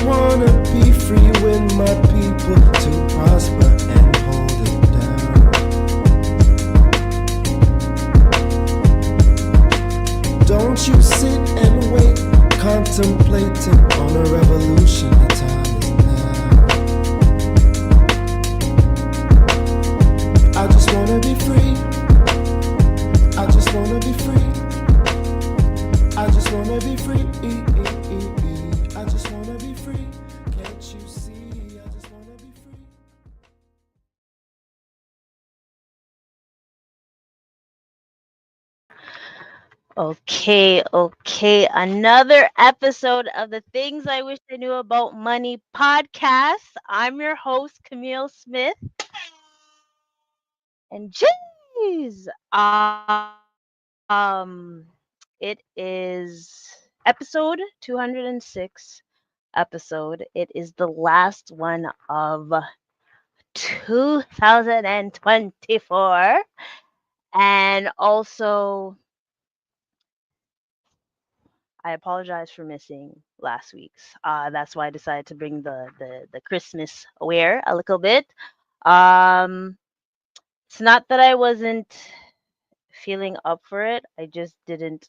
wanna be free when my people to prosper and hold it down. Don't you sit and wait, contemplating on a revolution. The time is now. I just wanna be free. I just wanna be free. I just wanna be free. I just wanna be free. Can't you see? I just wanna be free. Okay. Another episode of the Things I Wish I Knew About Money podcast. I'm your host, Camille Smith. And jeez, it is episode 206 episode. It is the last one of 2024. And also, I apologize for missing last week's. That's why I decided to bring the Christmas wear a little bit. Um, it's not that I wasn't feeling up for it. I just didn't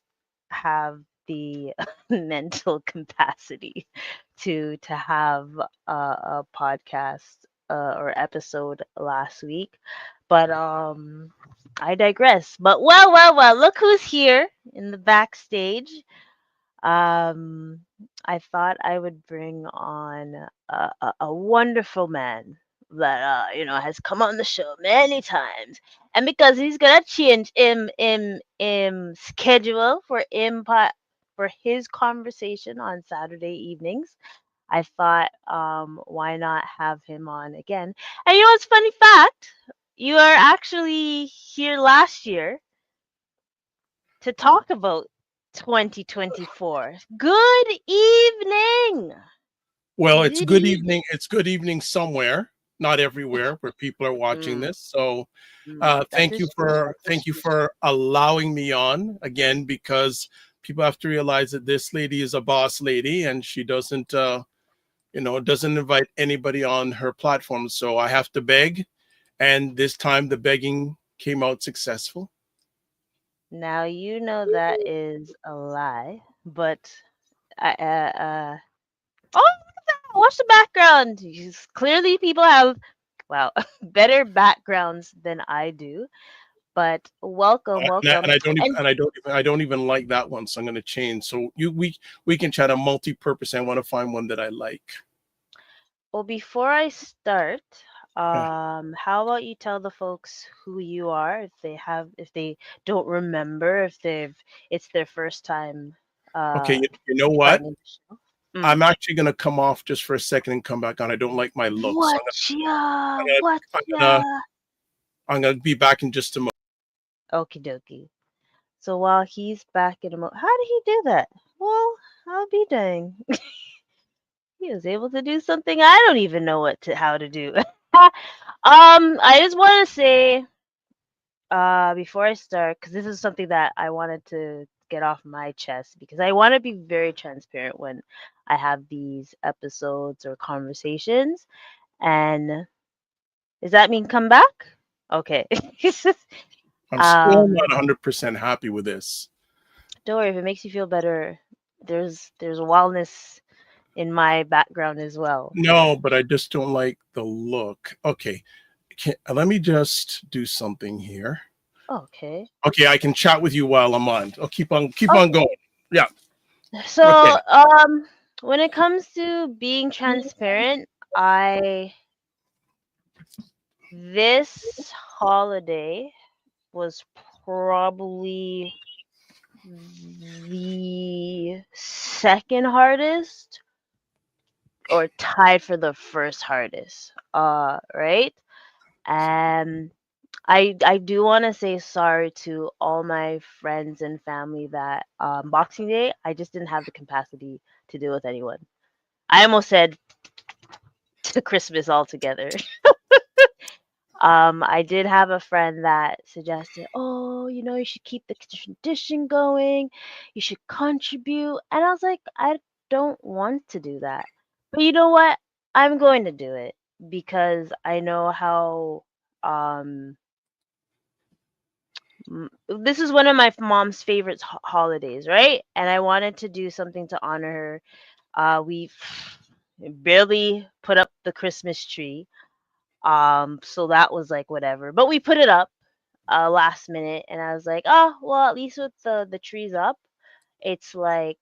have the mental capacity to have a podcast or episode last week. But I digress. But well, look who's here in the backstage. um, I thought I would bring on a wonderful man that has come on the show many times, and because he's gonna change him schedule for impact for his conversation on Saturday evenings, I thought why not have him on again? And you know what's funny fact? You are actually here last year to talk about 2024. Good evening. Well, it's Good good evening. evening. It's good evening somewhere, not everywhere where people are watching Mm, this. So, that is true. thank you for allowing me on again, because people have to realize that this lady is a boss lady and she doesn't, doesn't invite anybody on her platform. So I have to beg, and this time the begging came out successful. Now you know that is a lie, but oh, look at that! Watch the background. Clearly, people have well better backgrounds than I do. But welcome, And welcome, and I don't even like that one. So I'm going to change. So we can chat a multi-purpose. I want to find one that I like. well, before I start, Uh, how about you tell the folks who you are if they don't remember, if it's their first time okay, uh you know what? finding the show. I'm actually gonna come off just for a second and come back on. I don't like my look, so I'm gonna I'm Whatcha? gonna I'm gonna be back in just a moment. Okie dokie. So while he's back in a moment, how did he do that? Well, I'll be dang. He was able to do something I don't even know how to do. I just want to say before I start, because this is something that I wanted to get off my chest, because I want to be very transparent when I have these episodes or conversations. And does that mean come back? Okay. I'm still not um, 100% happy with this. don't worry if it makes you feel better. There's wellness in my background as well. No, but I just don't like the look. Okay, let me just do something here. Okay. Okay, I can chat with you while I'm on. I'll keep on Okay. going. Yeah. Okay. So when it comes to being transparent, I this holiday was probably the second hardest or tied for the first hardest. Right? And I do want to say sorry to all my friends and family that Boxing Day I just didn't have the capacity to deal with anyone. I almost said to Christmas altogether. I did have a friend that suggested, oh, you should keep the tradition going. You should contribute. And I was like, I don't want to do that. But you know what? I'm going to do it because I know how um this is one of my mom's favorite holidays, right? And I wanted to do something to honor her. We barely put up the Christmas tree. So that was like whatever. But we put it up last minute, and I was like, "Oh, well, at least with the trees up, it's like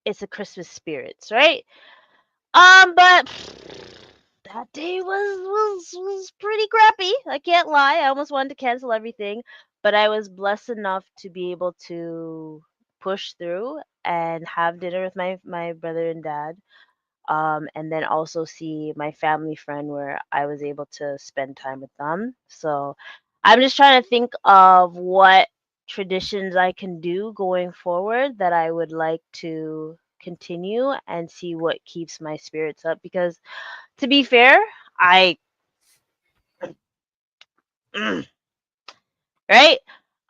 it's a Christmas spirits, right?" But that day was pretty crappy. I can't lie. I almost wanted to cancel everything, but I was blessed enough to be able to push through and have dinner with my brother and dad. And then also see my family friend where I was able to spend time with them. So I'm just trying to think of what traditions I can do going forward that I would like to continue and see what keeps my spirits up because to be fair, I right?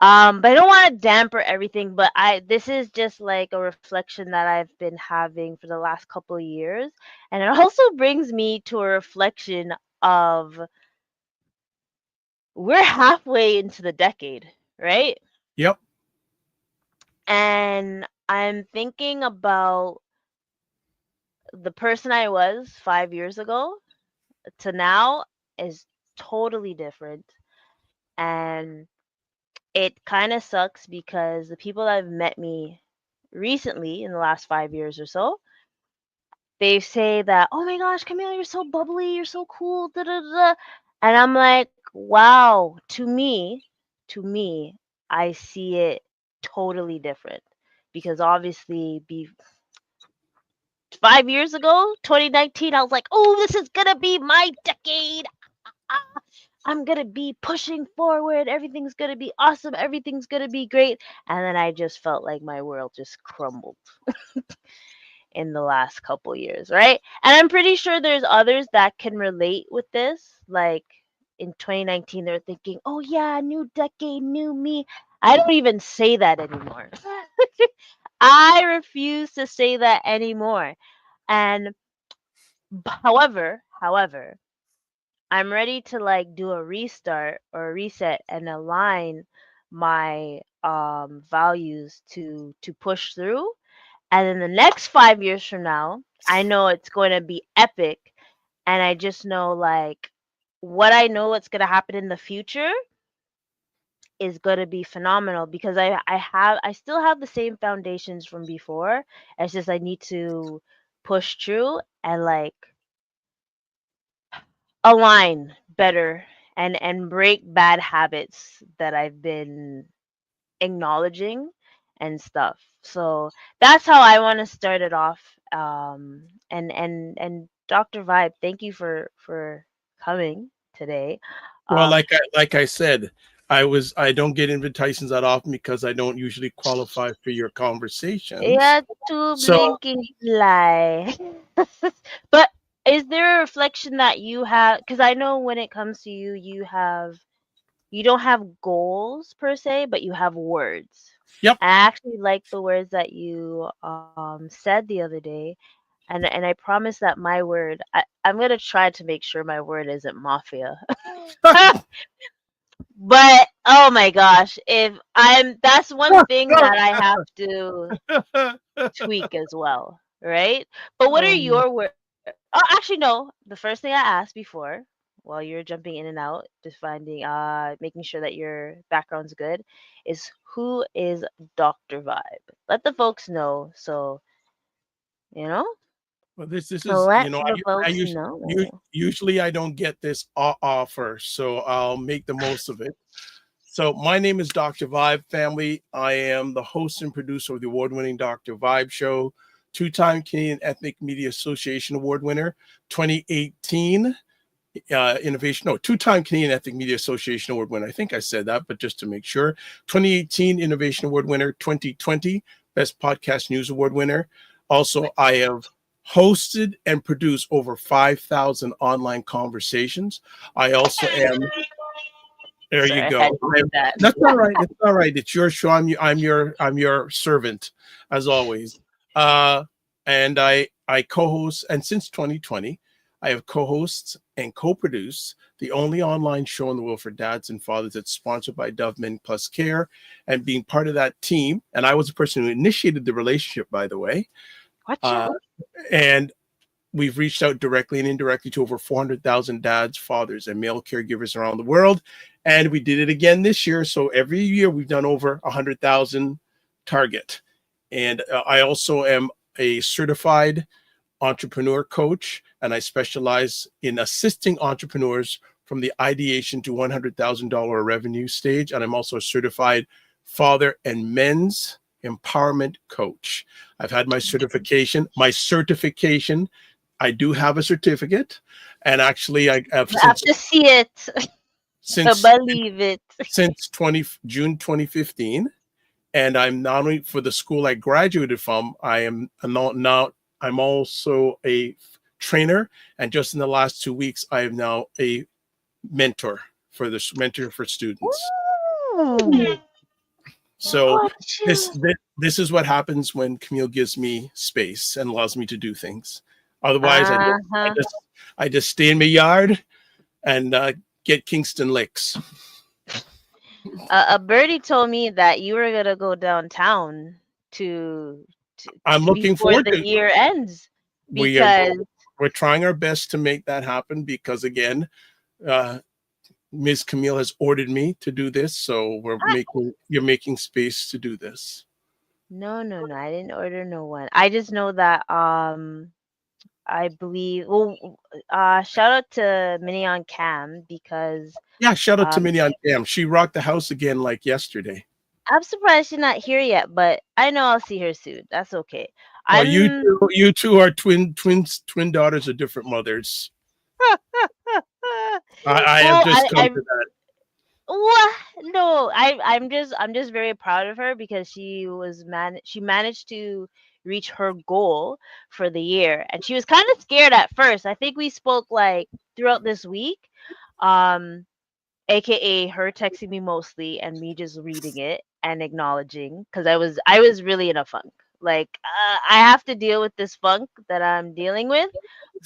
But I don't want to damper everything, but I this is just like a reflection that I've been having for the last couple of years. And it also brings me to a reflection of we're halfway into the decade, right? Yep. And I'm thinking about the person I was 5 years ago to now is totally different. And it kind of sucks because the people that have met me recently in the last 5 years or so, they say that, oh my gosh, Camille, you're so bubbly, you're so cool, da da da. And I'm like, wow, to me, I see it totally different. Because obviously, 5 years ago, 2019, I was like, oh, this is gonna be my decade. Ah, I'm gonna be pushing forward. Everything's gonna be awesome. Everything's gonna be great. And then I just felt like my world just crumbled in the last couple years, right? And I'm pretty sure there's others that can relate with this. Like in 2019, they're thinking, oh yeah, new decade, new me. I don't even say that anymore. I refuse to say that anymore. And however, I'm ready to like do a restart or a reset and align my values to push through. And in the next 5 years from now, I know it's going to be epic. And I just know like what I know what's going to happen in the future is going to be phenomenal because I still have the same foundations from before. It's just I need to push through and like align better and break bad habits that I've been acknowledging and stuff. So that's how I want to start it off. And Dr. Vibe, thank you for coming today. Well, Um, like I said, I don't get invitations that often because I don't usually qualify for your conversations. yeah, to So, blinking lie. But is there a reflection that you have? Because I know when it comes to you, you don't have goals per se, but you have words. yep. I actually like the words that you said the other day, and I promise that my word, I'm gonna try to make sure my word isn't mafia. But oh my gosh, if I'm that's one thing that I have to tweak as well, right? But what are Um, your words? Oh, actually, no. The first thing I asked before, while you're jumping in and out, just finding, making sure that your background's good, is who is Dr. Vibe? Let the folks know. So you know, well, this is let the folks know. usually I don't get this offer, so I'll make the most of it. So my name is Dr. Vibe family. I am the host and producer of the award-winning Dr. Vibe Show, two-time Canadian Ethnic Media Association award winner, 2018 innovation. No, two-time Canadian Ethnic Media Association award winner. I think I said that, but just to make sure, 2018 Innovation Award winner, 2020 Best Podcast News Award winner. Also, I have hosted and produced over 5,000 online conversations. I also am there you Sorry, I had go. to do that. That's all right. It's all right. It's your show. I'm your servant, as always. Uh, and I I co-host, and since 2020, I have co-hosts and co-produced the only online show in the world for dads and fathers that's sponsored by Dove Men Plus Care, and being part of that team. And I was the person who initiated the relationship, by the way. Gotcha. Uh, and we've reached out directly and indirectly to over 400,000 dads, fathers, and male caregivers around the world. And we did it again this year. So every year we've done over 100,000 target. And I also am a certified entrepreneur coach, and I specialize in assisting entrepreneurs from the ideation to $100,000 revenue stage. And I'm also a certified father and men's empowerment coach. I've had my certification. I do have a certificate, and actually, I have You have to see it to since believe it. since 20 June 2015, and I'm not only for the school I graduated from. I'm also a trainer, and just in the last 2 weeks, I am now a mentor for students. Ooh, So this gotcha. this, this is what happens when Camille gives me space and allows me to do things. Otherwise, Uh-huh. I just stay in my yard and get Kingston licks. A birdie told me that you were gonna go downtown to, I'm looking before forward the to. year ends We are because we're trying our best to make that happen because again, uh, Ms. Camille has ordered me to do this, so you're making space to do this. no, I didn't order no one. I just know that I believe, shout out to Minnie on Cam because Yeah, shout out to um Minnie on Cam. She rocked the house again like yesterday. I'm surprised she's not here yet, but I know I'll see her soon. That's okay. Well, I'm you two are twin daughters of different mothers. I have well, just come to that. what? No, I'm just very proud of her because she managed to reach her goal for the year, and she was kind of scared at first. I think we spoke like throughout this week, um, aka her texting me mostly and me just reading it and acknowledging because I was really in a funk. Like I have to deal with this funk that I'm dealing with,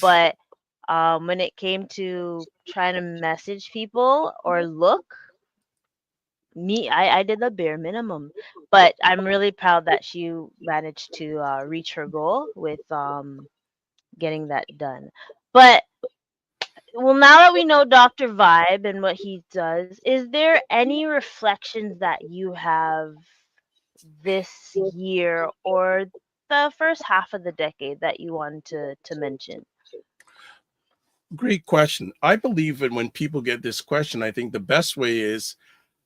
but when it came to trying to message people or look I did the bare minimum, but I'm really proud that she managed to reach her goal with getting that done. But well, now that we know Dr. Vibe and what he does, is there any reflections that you have this year or the first half of the decade that you want to mention? Great question. I believe that when people get this question, I think the best way is,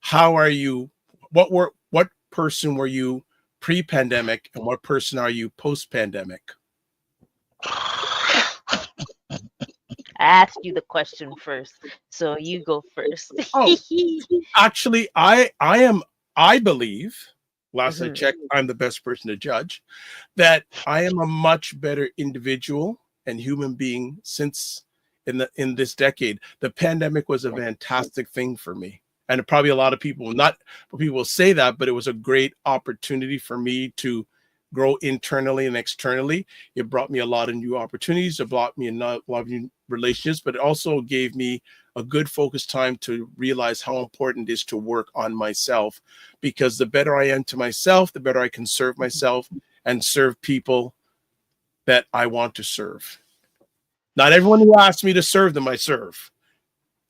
how are you? What person were you pre-pandemic, and what person are you post-pandemic? I asked you the question first, so you go first. Oh, actually, I believe, last I Mhm. checked, I'm the best person to judge, that I am a much better individual and human being since in this decade. The pandemic was a fantastic thing for me. And probably a lot of people not people will say that, but it was a great opportunity for me to grow internally and externally. It brought me a lot of new opportunities. It brought me a lot of new relationships, but it also gave me a good focus time to realize how important it is to work on myself, because the better I am to myself, the better I can serve myself and serve people that I want to serve. Not everyone who asks me to serve them, I serve.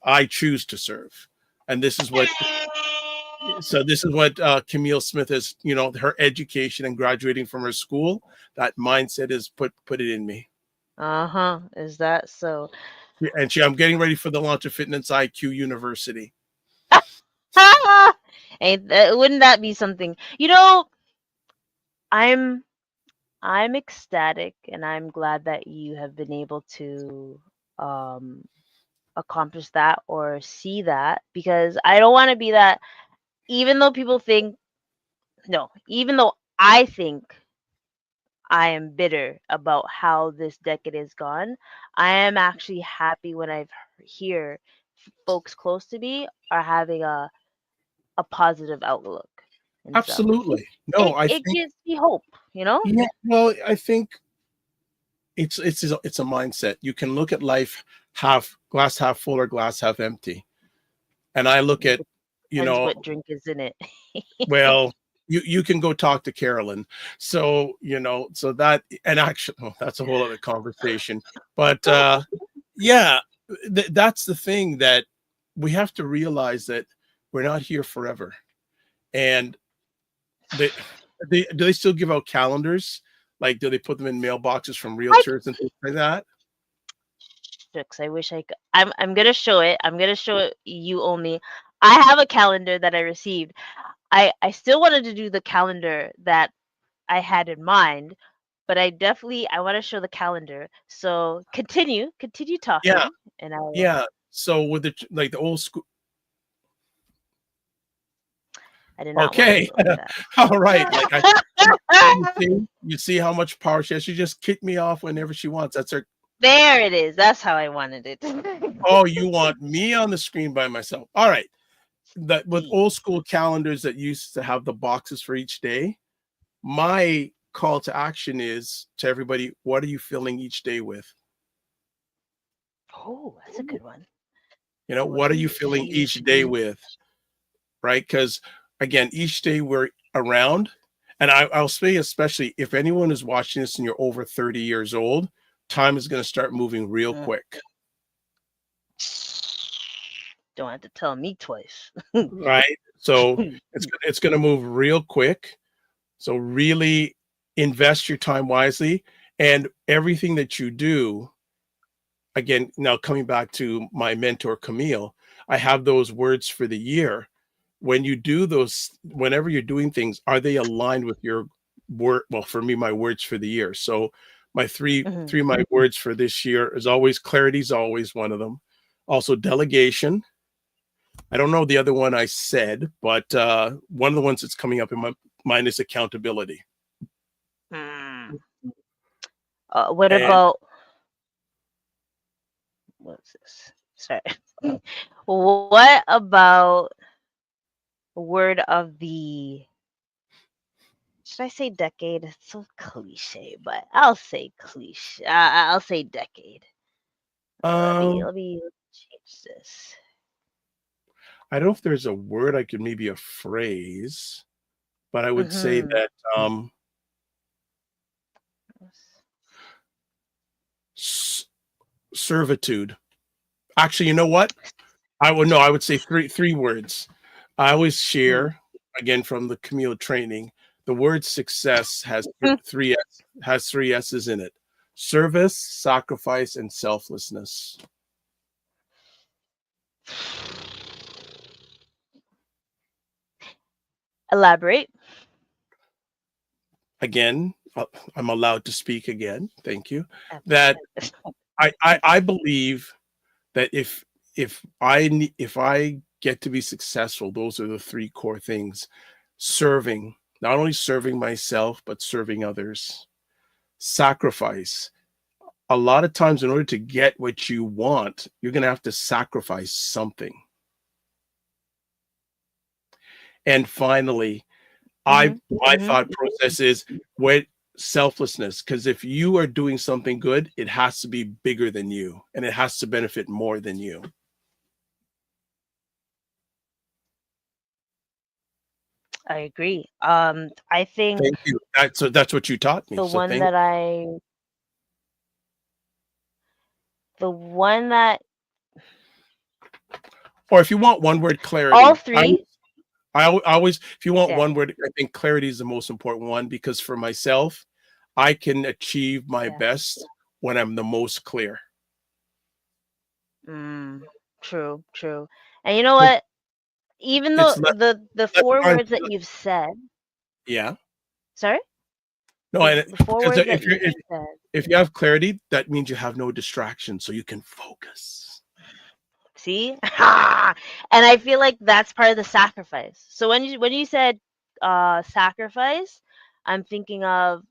I choose to serve. And this is what Camille Smith has, her education and graduating from her school, that mindset is put it in me. Uh-huh. Is that so? And I'm getting ready for the launch of Fitness IQ University. Ain't that, wouldn't that be something? You know, I'm I'm ecstatic and I'm glad that you have been able to um accomplish that or see that because I don't want to be that even though people think no, even though I think I am bitter about how this decade is gone, I am actually happy when hear folks close to me are having a positive outlook and stuff. Absolutely. No, It I it think, gives me hope, you know? yeah, well, I think it's a mindset. You can look at life glass half full or glass half empty. And I look at, you Depends know, what drink is in it. well, you can go talk to Carolyn. So, so that, and actually, oh, that's a whole other conversation. But yeah, that's the thing, that we have to realize that we're not here forever. And they, do they still give out calendars? Like, do they put them in mailboxes from I realtors and things like that? shucks, I wish I could. I'm gonna show it. I'm gonna show it you only. I have a calendar that I received. I still wanted to do the calendar that I had in mind, but I want to show the calendar. So continue Yeah, talking, and yeah. So with the old school, I did not want to okay, show her that. all right. Like you see how much power she has. She just kick me off whenever she wants. That's her. There it is. That's how I wanted it. Oh, you want me on the screen by myself? All right. That with See. old school calendars that used to have the boxes for each day. My call to action is to everybody: what are you filling each day with? Oh, that's a good one. What What are are you you filling feeling? each day with? Right? Because again, each day we're around, and I'll say, especially if anyone is watching this and you're over 30 years old, time is going to start moving real Mm. quick. Don't have to tell me twice. Right? So it's going to move real quick. So really invest your time wisely, and everything that you do. Again, now coming back to my mentor Camille, I have those words for the year. When you do those, whenever you're doing things, are they aligned with your word? Well, for me, my words for the year. So my Mhm. three of my words for this year is always clarity, is always one of them. Also delegation. I don't know the other one I said, but one of the ones that's coming up in my mind is accountability. Mm. What And about what's this? Sorry. What about word of the? Should I say decade? It's so cliche, but I'll say cliche. I'll say decade. um, Let me change this. I don't know if there's a word, I could maybe a phrase, but I would say Mm-hmm. that s- servitude. Actually, you know what? I would say three words. I always Hmm. share, again, from the Camille training. The word success has three S's in it: service, sacrifice, and selflessness. Elaborate. Again, I'm allowed to speak again. Thank you. That Absolutely. I believe that if I get to be successful, those are the three core things: serving, not only serving myself, but serving others; sacrifice. A lot of times, in order to get what you want, you're going to have to sacrifice something. And finally, Mm-hmm. my Mm-hmm. thought process is what selflessness, because if you are doing something good, it has to be bigger than you, and it has to benefit more than you. I agree. I think Thank you. That's what you taught me. the So one thank. that I, the one that Or if you want one word, all clarity. three. I always, if you want Yeah. one word, I think clarity is the most important one, because for myself, I can achieve my Yeah. best when I'm the most clear. Mm, true. True. And you know what? Even though It's less, the less four time. words that you've said, Yeah. sorry, No, and the four because words that you've said. if you have clarity, that means you have no distractions, so you can focus. See, and I feel like that's part of the sacrifice. So when you said sacrifice, I'm thinking of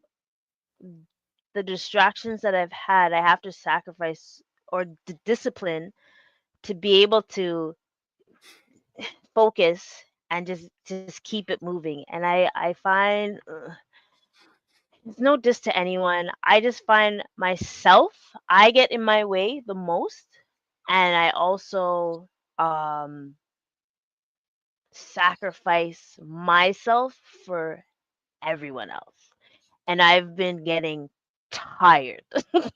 the distractions that I've had. I have to sacrifice or discipline to be able to focus and just keep it moving. And I find it's no diss to anyone. I just find myself, I get in my way the most, and I also um sacrifice myself for everyone else. And I've been getting tired. Well,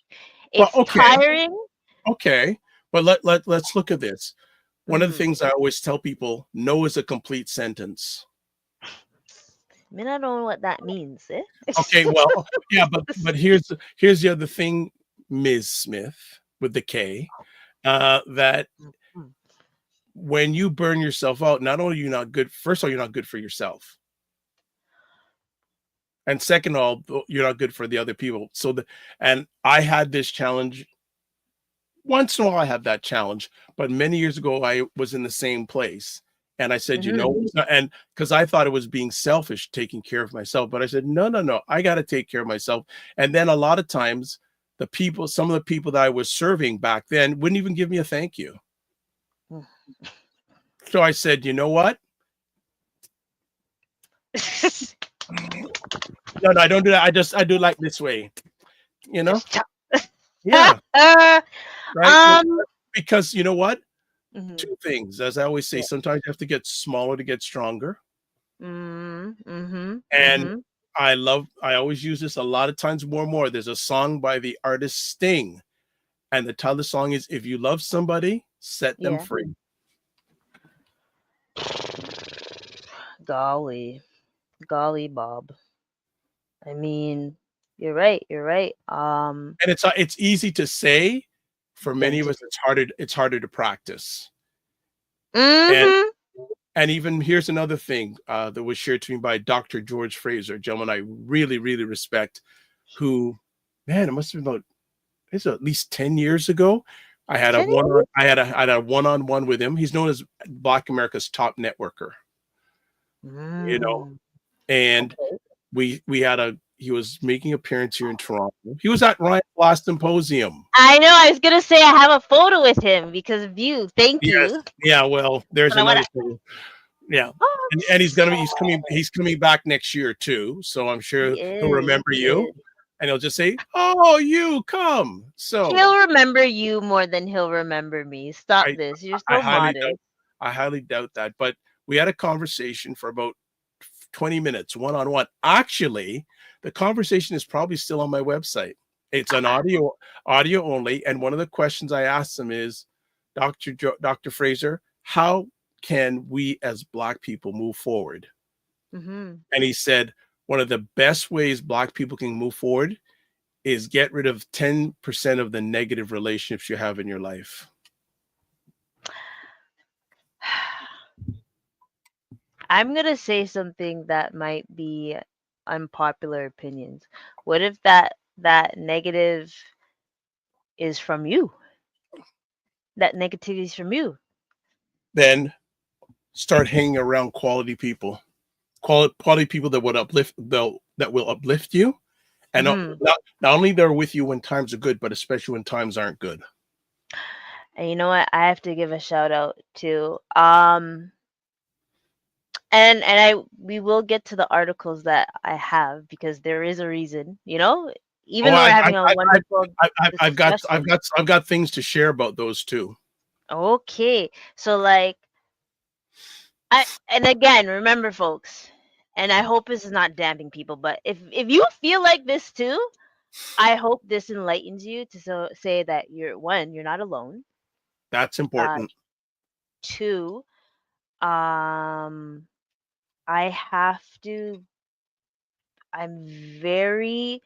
It's okay, tiring. okay. But let's look at this. One of the Mhm. things I always tell people, no is a complete sentence. I mean, I don't know what that means, eh? Okay, well, yeah, but here's the other thing, Ms. Smith with the K, that Mhm. when you burn yourself out, not only are you not good, first of all, you're not good for yourself. And second of all, you're not good for the other people. And I had this challenge. Once in a while, I have that challenge, but many years ago, I was in the same place. And I said, Mhm. and because I thought it was being selfish taking care of myself, but I said, no, no, no, I got to take care of myself. And then a lot of times, some of the people that I was serving back then wouldn't even give me a thank you. So I said, you know what? No, no, I don't do that. I do like this way, you know? Just chop. Yeah, right. um. Because you know what? Mhm. Two things, as I always say, Yeah. sometimes you have to get smaller to get stronger. Mhm. Mhm. And Mhm. I always use this a lot of times more and more. There's a song by the artist Sting, and the title of the song is If You Love Somebody, Set Them Yeah. Free. Golly, golly, Bob. I mean, you're right. You're right. And it's easy to say. For Then many of to us, do. it's harder to practice. And Mhm. and even here's another thing that was shared to me by Dr. George Fraser, a gentleman I really, really respect, who, man, it must have been about it's at least 10 years ago. Ten. I had a one-on-one with him. He's known as Black America's top networker, you know, Mm. and Okay. we had a he was making an appearance here in Toronto. He was at Ryan's last symposium. I know. I was gonna say I have a photo with him because of you. Thank Yes. you. Yeah, well, there's But I wanna. another thing. Yeah. Oh, And he's coming back next year too. So I'm sure he he'll is. remember He you is. and he'll just say, "Oh, you come." So He'll remember you more than he'll remember me. Stop I this. You're I so highly doubt modest. I highly doubt that. But we had a conversation for about 20 minutes one on one. Actually, the conversation is probably still on my website. It's an audio only. And one of the questions I asked him is, Dr. Fraser, how can we as Black people move forward? Mhm. And he said, one of the best ways Black people can move forward is get rid of 10% of the negative relationships you have in your life. I'm gonna say something that might be unpopular opinions. What if that negative is from you? That negativity is from you. Then start hanging around quality people that would that will uplift you, and Mhm. not only they're with you when times are good, but especially when times aren't good. And you know what? I have to give a shout out to and I we will get to the articles that I have because there is a reason, Oh, even though we're having a wonderful discussion. I've got things to share about those too. Okay. So like I and again, remember folks, and I hope this is not damping people, but if you feel like this too, I hope this enlightens you to say that you're not alone. That's Uh important. two, um I have to I'm very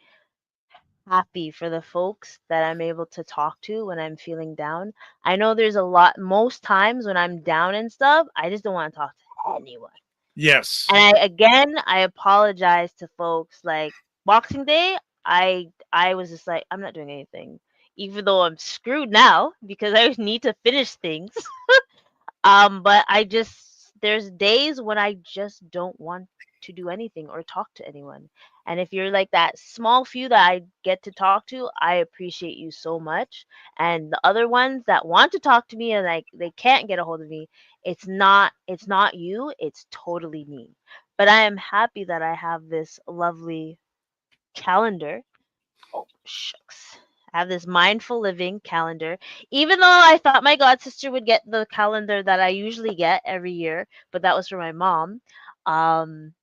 happy for the folks that I'm able to talk to when I'm feeling down. I know there's a lot most times when I'm down and stuff, I just don't want to talk to anyone. Yes. And I apologize to folks like Boxing Day, I was just like I'm not doing anything. Even though I'm screwed now because I need to finish things. But there's days when I just don't want to do anything or talk to anyone. And if you're like that small few that I get to talk to, I appreciate you so much. And the other ones that want to talk to me and like they can't get a hold of me, it's not you, it's totally me. But I am happy that I have this lovely calendar. Oh, shucks. I have this mindful living calendar. Even though I thought my god sister would get the calendar that I usually get every year, but that was for my mom. Um,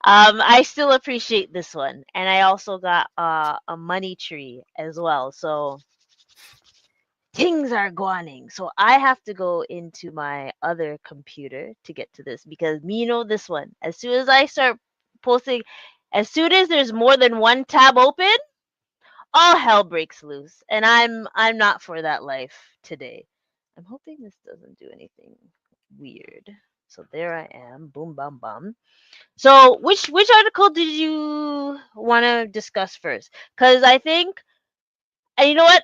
I still appreciate this one, and I also got a money tree as well. So things are going. So I have to go into my other computer to get to this because me know this one. As soon as I start posting, as soon as there's more than one tab open, all hell breaks loose, and I'm not for that life today. I'm hoping this doesn't do anything weird. So there I am. Boom, bam, bam. So which article did you want to discuss first? Because I think, and you know what,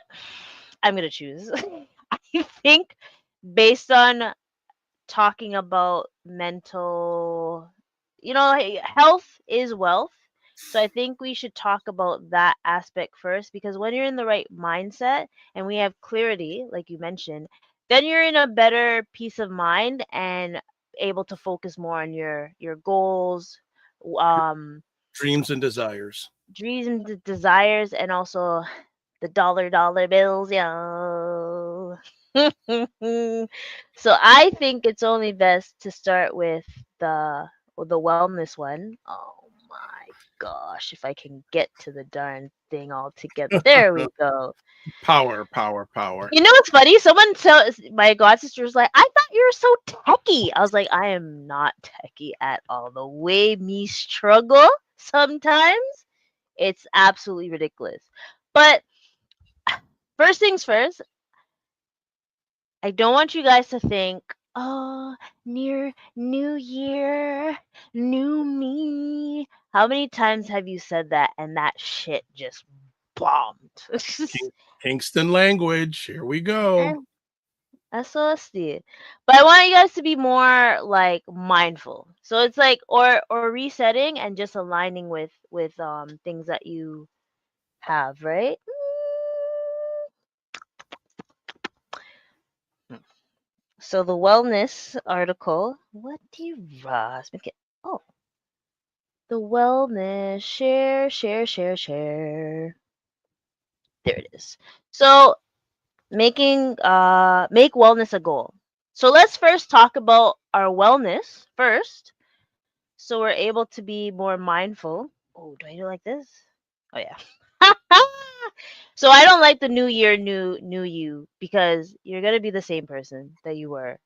I'm gonna choose. I think based on talking about mental, health is wealth. So I think we should talk about that aspect first because when you're in the right mindset and we have clarity, like you mentioned, then you're in a better peace of mind and able to focus more on your goals, um, Dreams and desires. dreams, desires, and also the dollar bills, yo. So I think it's only best to start with the wellness one. Oh my gosh, if I can get to the darn thing all together. There we go. Power, power, power. You know what's funny? Someone tells my god sister was like, I thought you were so techie. I was like, I am not techie at all. The way me struggle sometimes, it's absolutely ridiculous. But first things first, I don't want you guys to think, oh, near New Year, new me. How many times have you said that and that shit just bombed? King, Kingston language. Here we go. And that's so stupid. But I want you guys to be more like mindful. So it's like or resetting and just aligning with things that you have, right? So the wellness article. What do you Ross? Oh, the wellness share. There it is. So make wellness a goal. So let's first talk about our wellness first, so we're able to be more mindful. Oh, do I do like this? Oh yeah. So I don't like the new year, new you because you're gonna be the same person that you were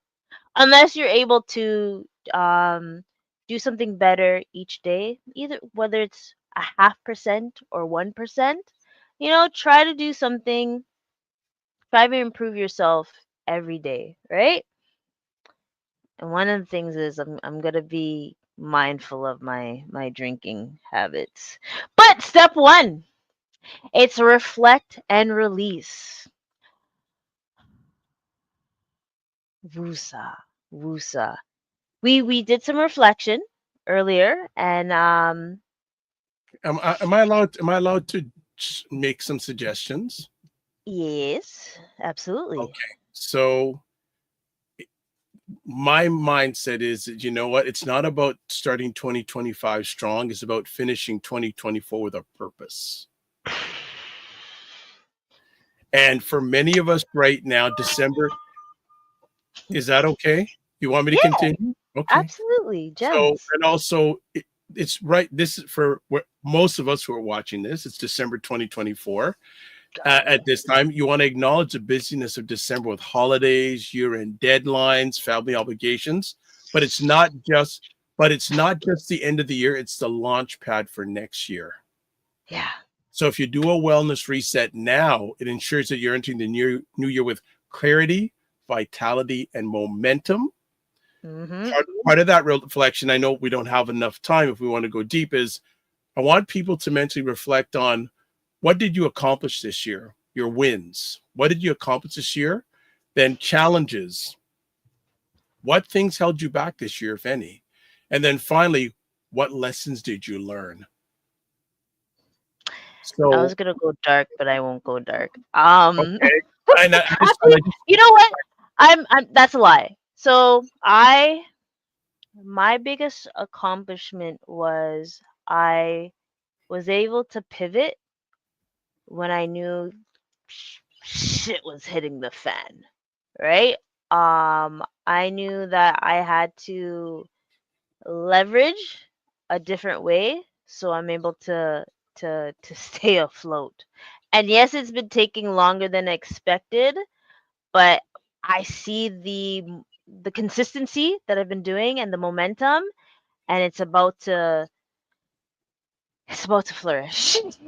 unless you're able to um do something better each day, either whether it's a 0.5% or 1%. Try to do something, try to improve yourself every day, right? And one of the things is I'm gonna be mindful of my drinking habits. But step one, it's reflect and release. Wusa, wusa. We did some reflection earlier, and Am I allowed to make some suggestions? yes, absolutely. Okay. So my mindset is that you know what? It's not about starting 2025 strong. It's about finishing 2024 with a purpose. And for many of us right now, December, is that okay? You want me to Yeah, continue? Okay. absolutely. So, Gems. and also, it's right. This is for most of us who are watching this. It's December 2024. Got At it. this time, you want to acknowledge the busyness of December with holidays, year-end deadlines, family obligations. But it's not just. But it's not just the end of the year. It's the launch pad for next year. Yeah. So if you do a wellness reset now, it ensures that you're entering the new year with clarity, vitality, and momentum. Mm-hmm. Part of that reflection, I know we don't have enough time if we want to go deep, is I want people to mentally reflect on what did you accomplish this year? Your wins. What did you accomplish this year? Then challenges. What things held you back this year, if any? And then finally, what lessons did you learn? I So, was gonna go dark, but I won't go dark. okay. Actually, you know what? I'm that's a lie. So I My biggest accomplishment was I was able to pivot when I knew shit was hitting the fan, right? I knew that I had to leverage a different way so I'm able to stay afloat. And yes, it's been taking longer than expected, but I see the consistency that I've been doing and the momentum, and it's about to flourish. It's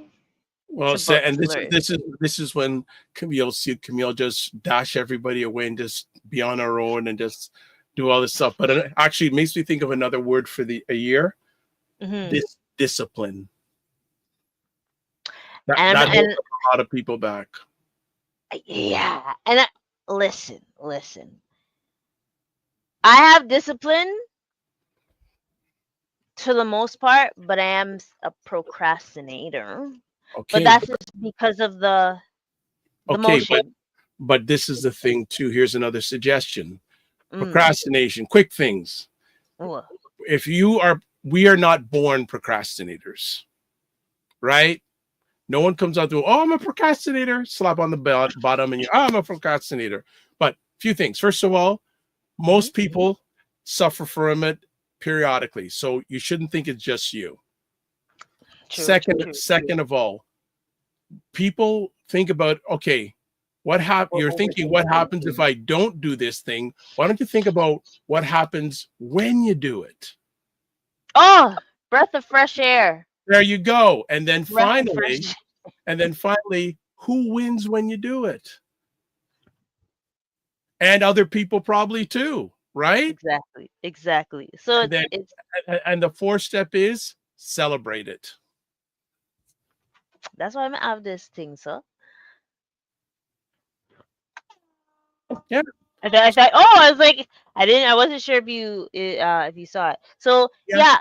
Well, so, about to and this flourish. this is when Camille just dash everybody away and just be on our own and just do all this stuff. But it actually makes me think of another word for the a year. Hmm. This discipline that And that holds and up a lot of people back. yeah, listen. I have discipline to the most part, but I am a procrastinator. But Okay, that's just because of the okay, motion. but this is the thing too. Here's another suggestion: Mm. procrastination, quick things. Ooh, If you are, we are not born procrastinators, right? No one comes out to, oh, I'm a procrastinator, slap on the bottom, and you, oh, I'm a procrastinator. But few things. First of all, mhm. most people suffer from it periodically, so you shouldn't think it's just you. True. Second of all, people think about, okay, you're thinking what happens if I don't do this thing. Why don't you think about what happens when you do it? Oh, breath of fresh air. There you go. Breath of fresh. And then finally, who wins when you do it? And other people probably too, right? Exactly. Exactly. So And then it's and the fourth step is celebrate it. that's why I'm out of this thing, so. Yeah. I thought, oh, I was like, I wasn't sure if you saw it. So Yeah. yeah,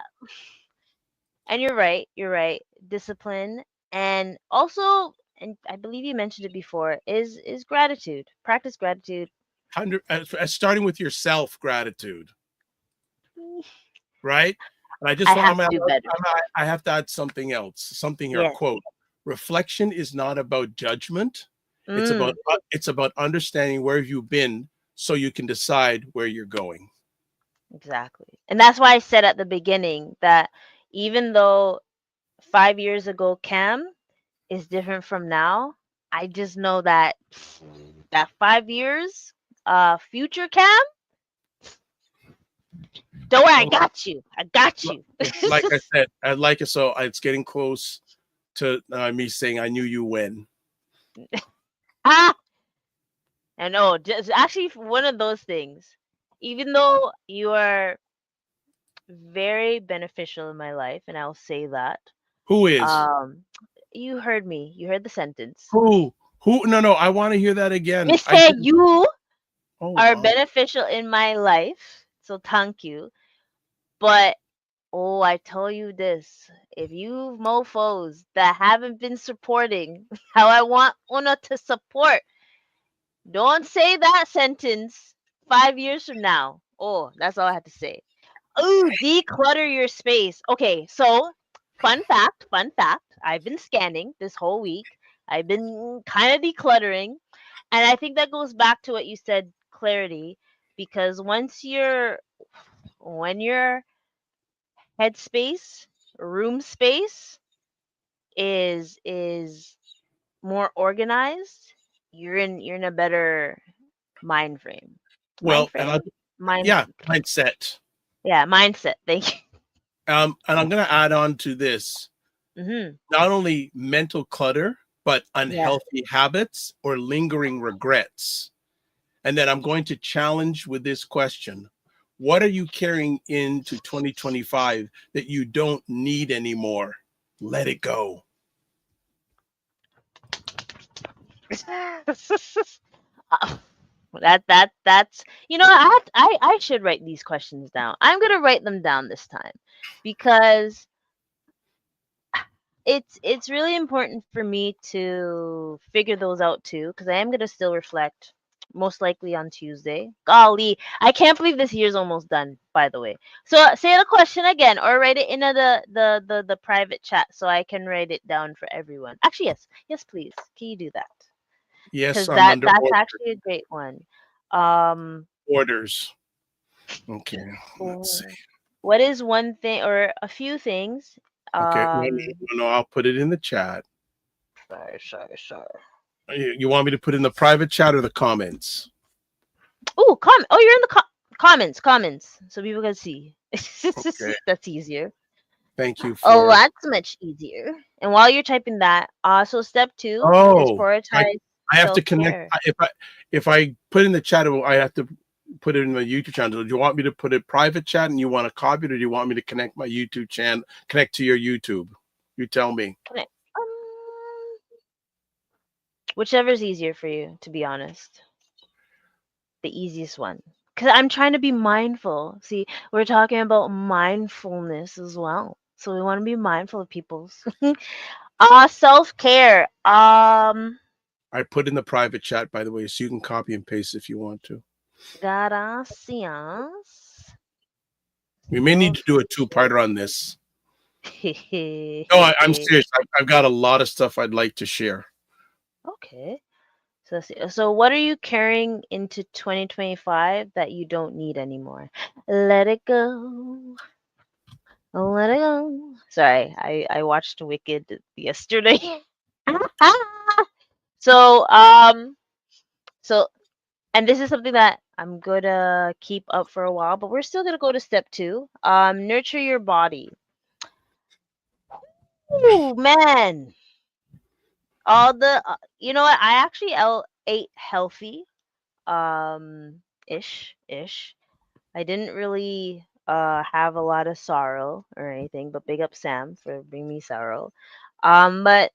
and you're right. Discipline, and also, and I believe you mentioned it before, is gratitude. Practice gratitude. 100 starting with yourself gratitude, Mm, right? And I just I want have to do better. I have to add something else. Something here, Yes. quote, reflection is not about judgment. Mm, It's about understanding where you've been so you can decide where you're going. exactly. And that's why I said at the beginning that even though 5 years ago Cam is different from now, I just know that 5 years, future Cam, don't worry, I Well, got you. I got you. like I said, I like it. So it's getting close to me saying, I knew you when. Ah, I know. Just actually one of those things. Even though you are very beneficial in my life, and I'll say that. Who is? Um, you heard me. You heard the sentence. Who? Who? No, no. I want to hear that again. Me I say didn't. you Oh, are wow. beneficial in my life, so thank you. But oh, I tell you this: if you mofo's that haven't been supporting how I want Una to support, don't say that sentence 5 years from now. Oh, that's all I have to say. Ooh, declutter your space. Okay, so fun fact. I've been scanning this whole week. I've been kind of decluttering, and I think that goes back to what you said, clarity, because when your headspace, room space is more organized, you're in a better mind frame. Mind Well, frame? Mind yeah, mindset. Yeah, mindset. Thank you. And I'm going to add on to this Mhm. not only mental clutter, but Yeah. unhealthy habits or lingering regrets. And then I'm going to challenge with this question. What are you carrying into 2025 that you don't need anymore? Let it go. Uh, that's I should write these questions down. I'm gonna write them down this time because it's really important for me to figure those out too because I am gonna still reflect most likely on Tuesday. Golly, I can't believe this year's almost done, by the way. So say the question again or write it in the private chat so I can write it down for everyone. Actually, yes. Yes, please. Can you do that? Yes, Cuz I'm under that's actually a great one. Um orders. Okay, let's see. w- what is one thing or a few things Okay, no, um no, no, I'll put it in the chat. sure. You want me to put in the private chat or the comments? Oh, oh, you're in the comments so people can see. Okay, That's easier. thank you Oh, for. that's much easier. And while you're typing that, so step 2 is Oh, prioritize I have to connect. self-care. If I put in the chat, I have to put it in my YouTube channel. Do you want me to put it private chat and you want to copy it, or do you want me to connect my YouTube channel, connect to your YouTube? You tell me. Connect. Whichever's easier for you, to be honest. The easiest one. Because I'm trying to be mindful. See, we're talking about mindfulness as well. So we want to be mindful of people's self-care. I put in the private chat, by the way, so you can copy and paste if you want to. Gracias. We may need to do a two-parter on this. No, I'm Okay. serious. I've got a lot of stuff I'd like to share. So let's see. So what are you carrying into 2025 that you don't need anymore? Let it go. Let it go. Sorry, I watched Wicked yesterday. So so and this is something that I'm gonna keep up for a while, but we're still gonna go to step 2. Nurture your body. Ooh, man. All the you know what? I actually ate healthy ish. I didn't really have a lot of sorrow or anything, but big up Sam for bringing me sorrow. But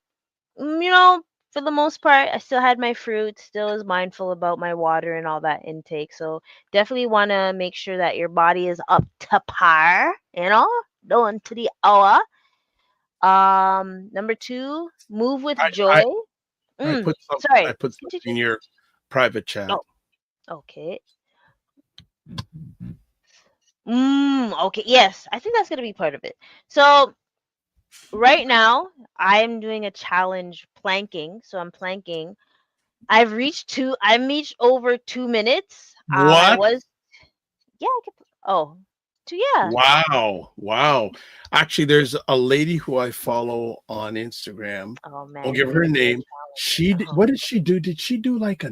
you know, for the most part, I still had my fruit, still was mindful about my water and all that intake. So definitely want to make sure that your body is up to par, going to the hour. Number 2, move with I joy. I, I Mm, put some. I sorry. put something Continue. in your private chat. Oh, okay. Okay. Yes, I think that's gonna be part of it. So right now, I'm doing a challenge planking. So I'm planking. I've reached over 2 minutes. I What? was, yeah, I could, oh, two, yeah. Wow. Wow. Actually, there's a lady who I follow on Instagram. Oh I'll man, give you're her gonna a do a name. What did she do? Did she do like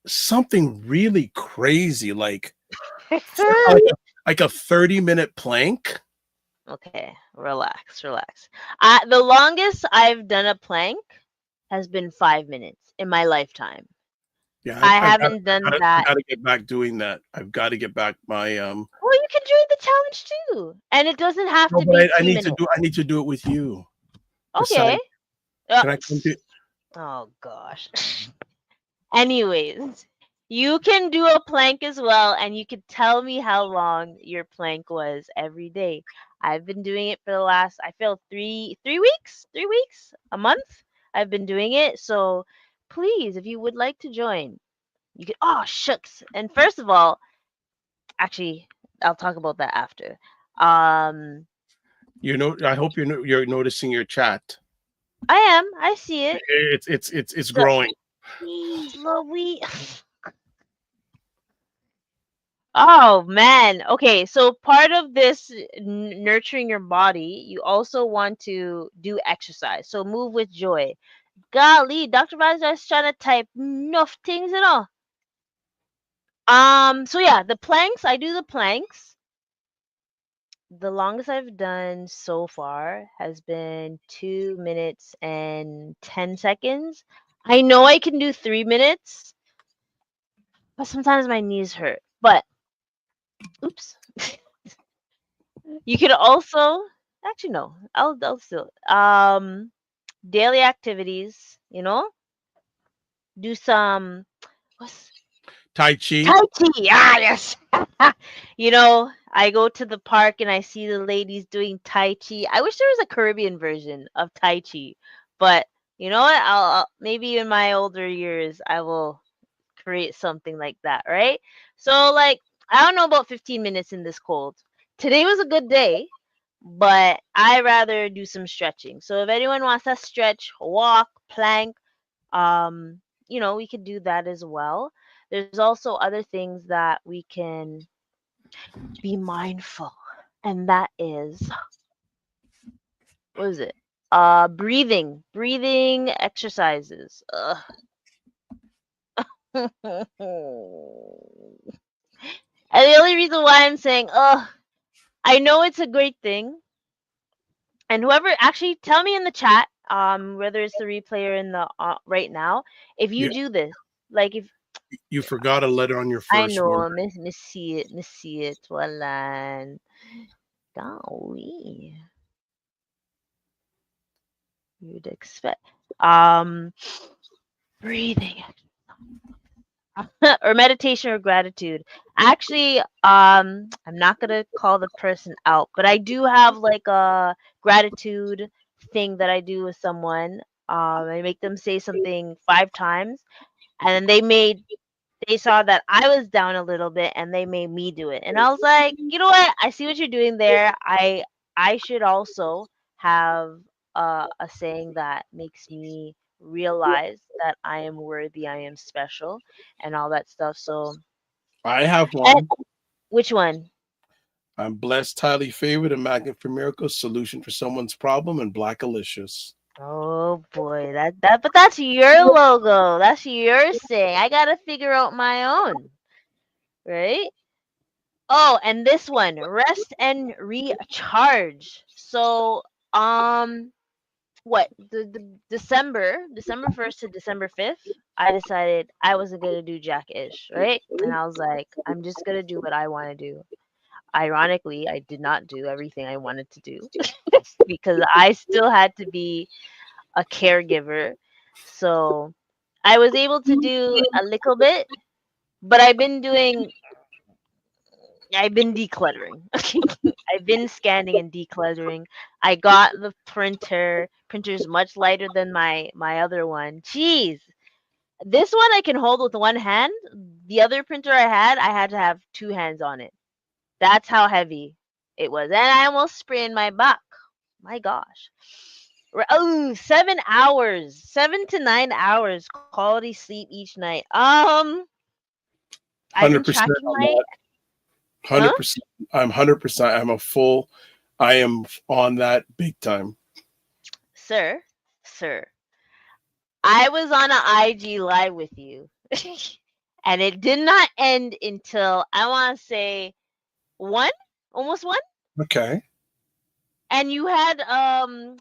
something really crazy, like challenge. like a 30-minute plank? Okay, relax. The longest I've done a plank has been 5 minutes in my lifetime. Yeah, I I've got haven't done I that. got to get back doing that. I've got to get back my Well, you can join the challenge too, and it doesn't have No, to but be I three need to minutes. do it with you. Okay. Besides, Uh, can I come to oh gosh. Anyways, you can do a plank as well, and you can tell me how long your plank was every day. I've been doing it for the last, I feel 3 weeks, 3 weeks, a month. I've been doing it. So please, if you would like to join, you can. Oh shucks. And first of all, actually, I'll talk about that after. Um, I hope you're noticing your chat. I am. I see it. It's So, growing. geez, Louise. Oh man. Okay, so part of this nurturing your body, you also want to do exercise. So move with joy. Golly, Dr. Vaz is trying to type enough things, you know. So yeah, the planks, I do the planks. The longest I've done so far has been 2 minutes and 10 seconds. I know I can do 3 minutes, but sometimes my knees hurt. But oops. You could also actually no. I'll still daily activities, do some what's Tai Chi. Tai Chi. Ah yes. I go to the park and I see the ladies doing Tai Chi. I wish there was a Caribbean version of Tai Chi, but You know what? Maybe in my older years I will create something like that, right? So like I don't know about 15 minutes in this cold. Today was a good day, but I rather do some stretching. So if anyone wants to stretch, walk, plank, um, we could do that as well. There's also other things that we can be mindful, and that is what is it? Breathing exercises. Ugh. And the only reason why I'm saying, I know it's a great thing. And whoever actually tell me in the chat, whether it's the replay or in the right now, if you Yeah, do this, like if you forgot a letter on your I first word. know, miss see it, walan, golly, you'd expect, breathing or meditation or gratitude. Actually, I'm not gonna call the person out, but I do have like a gratitude thing that I do with someone. I make them say something 5 times, and then they saw that I was down a little bit, and they made me do it. And I was like, you know what? I see what you're doing there. I should also have a saying that makes me realize that I am worthy, I am special, and all that stuff. So, I have and one. which one? I'm blessed, highly favored, a magnet for miracles, solution for someone's problem, and Black Alicious. Oh boy, but that's your logo. That's your saying. I gotta figure out my own, right? Oh, and this one, rest and recharge. So, um, what the December 1st to December 5th, I decided I wasn't gonna do Jack-ish, right? And I was like, I'm just gonna do what I want to do. Ironically, I did not do everything I wanted to do because I still had to be a caregiver. So I was able to do a little bit, but I've been decluttering. I've been scanning and decluttering. I got the printer. Printer's much lighter than my other one. Jeez. This one I can hold with one hand. The other printer I had to have two hands on it. That's how heavy it was. And I almost sprained my back. My gosh. Oh, 7 hours. 7 to 9 hours quality sleep each night. I've been 100% tracking on my that. huh? 100%. I'm 100%. I am on that big time. Sir, I was on an IG live with you, and it did not end until I want to say one, almost one, Okay. and you had oh,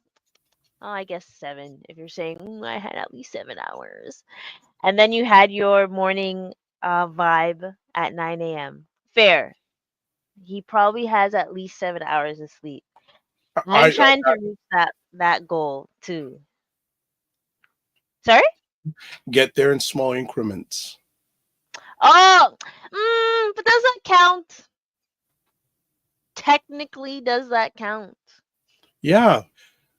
I guess seven. If you're saying I had at least 7 hours, and then you had your morning vibe at 9 a.m. Fair. He probably has at least 7 hours of sleep. I'm I trying to reach that goal too. Sorry? get there in small increments. Oh, but does that count? Technically, does that count? Yeah.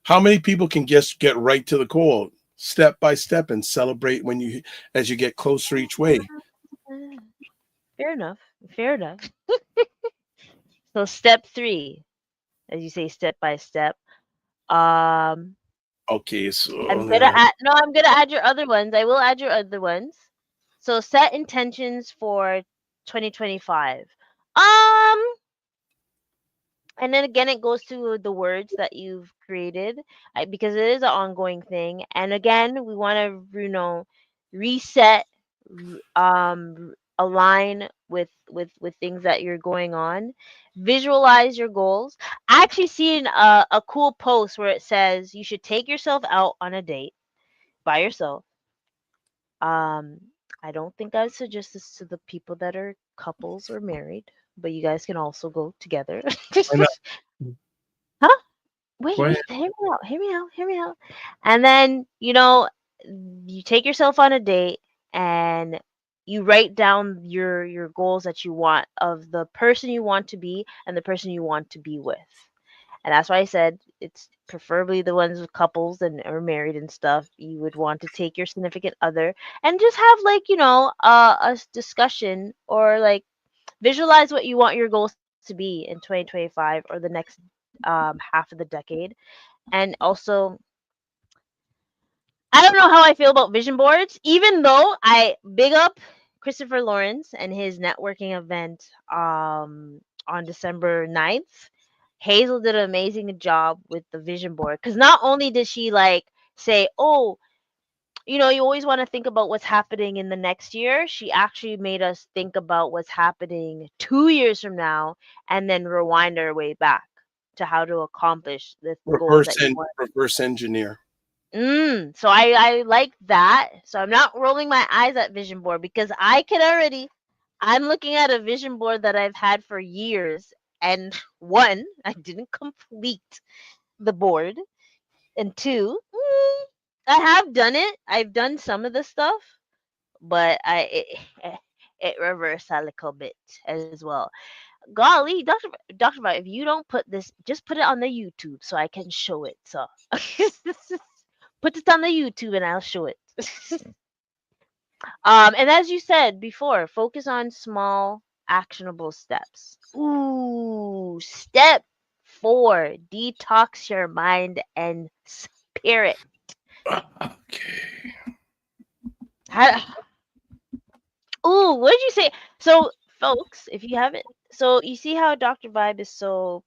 How many people can just get right to the goal, step by step, and celebrate when you as you get closer each way? Uh, Fair enough. Fair enough. So step three, as you say, step by step. Um, Okay, so I'm gonna add your other ones. I will add your other ones. So set intentions for 2025. Um, and then again, it goes to the words that you've created because it is an ongoing thing. And again, we want to, reset, align with things that you're going on. Visualize your goals. I actually seen a cool post where it says you should take yourself out on a date by yourself. Um, I don't think I would suggest this to the people that are couples or married, but you guys can also go together. why not? Huh? Go ahead. Hear me out, hear me out, hear me out. And then, you take yourself on a date and you write down your goals that you want of the person you want to be and the person you want to be with. And that's why I said it's preferably the ones with couples and are married and stuff. You would want to take your significant other and just have like, discussion, or like visualize what you want your goals to be in 2025 or the next half of the decade. And also, I don't know how I feel about vision boards, even though I big up Christopher Lawrence and his networking event on December 9th. Hazel did an amazing job with the vision board, because not only did she like say, oh, you always want to think about what's happening in the next year. She actually made us think about what's happening 2 years from now, and then rewind our way back to how to accomplish the goals that you want. Reverse engineer. So I like that. So I'm not rolling my eyes at vision board, because I'm looking at a vision board that I've had for years, and one, I didn't complete the board, and two, I have done it. I've done some of the stuff, but it reversed a little bit as well. Golly, Doctor, if you don't put this, just put it on the YouTube so I can show it. So put it on the YouTube and I'll show it. And as you said before, focus on small, actionable steps. Ooh, step 4: detox your mind and spirit. Okay. How, ooh, what did you say? So, folks, if you haven't, so you see how Dr. Vibe is so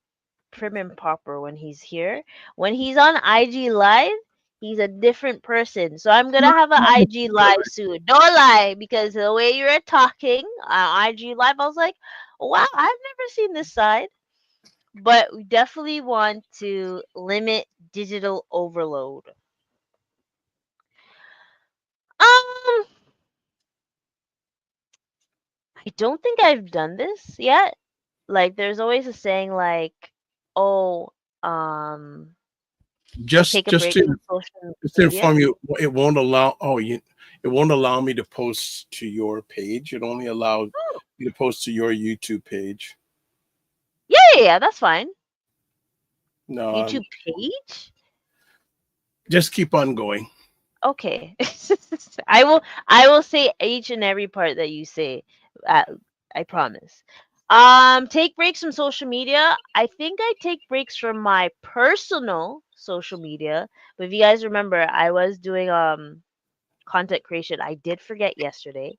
prim and proper when he's here. When he's on IG Live, he's a different person. So I'm gonna have an IG Live soon. Don't lie, because the way you were talking on IG Live, I was like, wow, I've never seen this side. But we definitely want to limit digital overload. Um, I don't think I've done this yet. Like, there's always a saying like, oh, um, Just take a just break to from social just to media. inform you, it won't allow. It won't allow me to post to your page. It only allows you to post to your YouTube page. Yeah, yeah, yeah, that's fine. No, YouTube page? just keep on going. Okay. I will say each and every part that you say. Uh, I promise. Take breaks from social media. I think I take breaks from my personal social media. But if you guys remember, I was doing content creation. I did forget yesterday.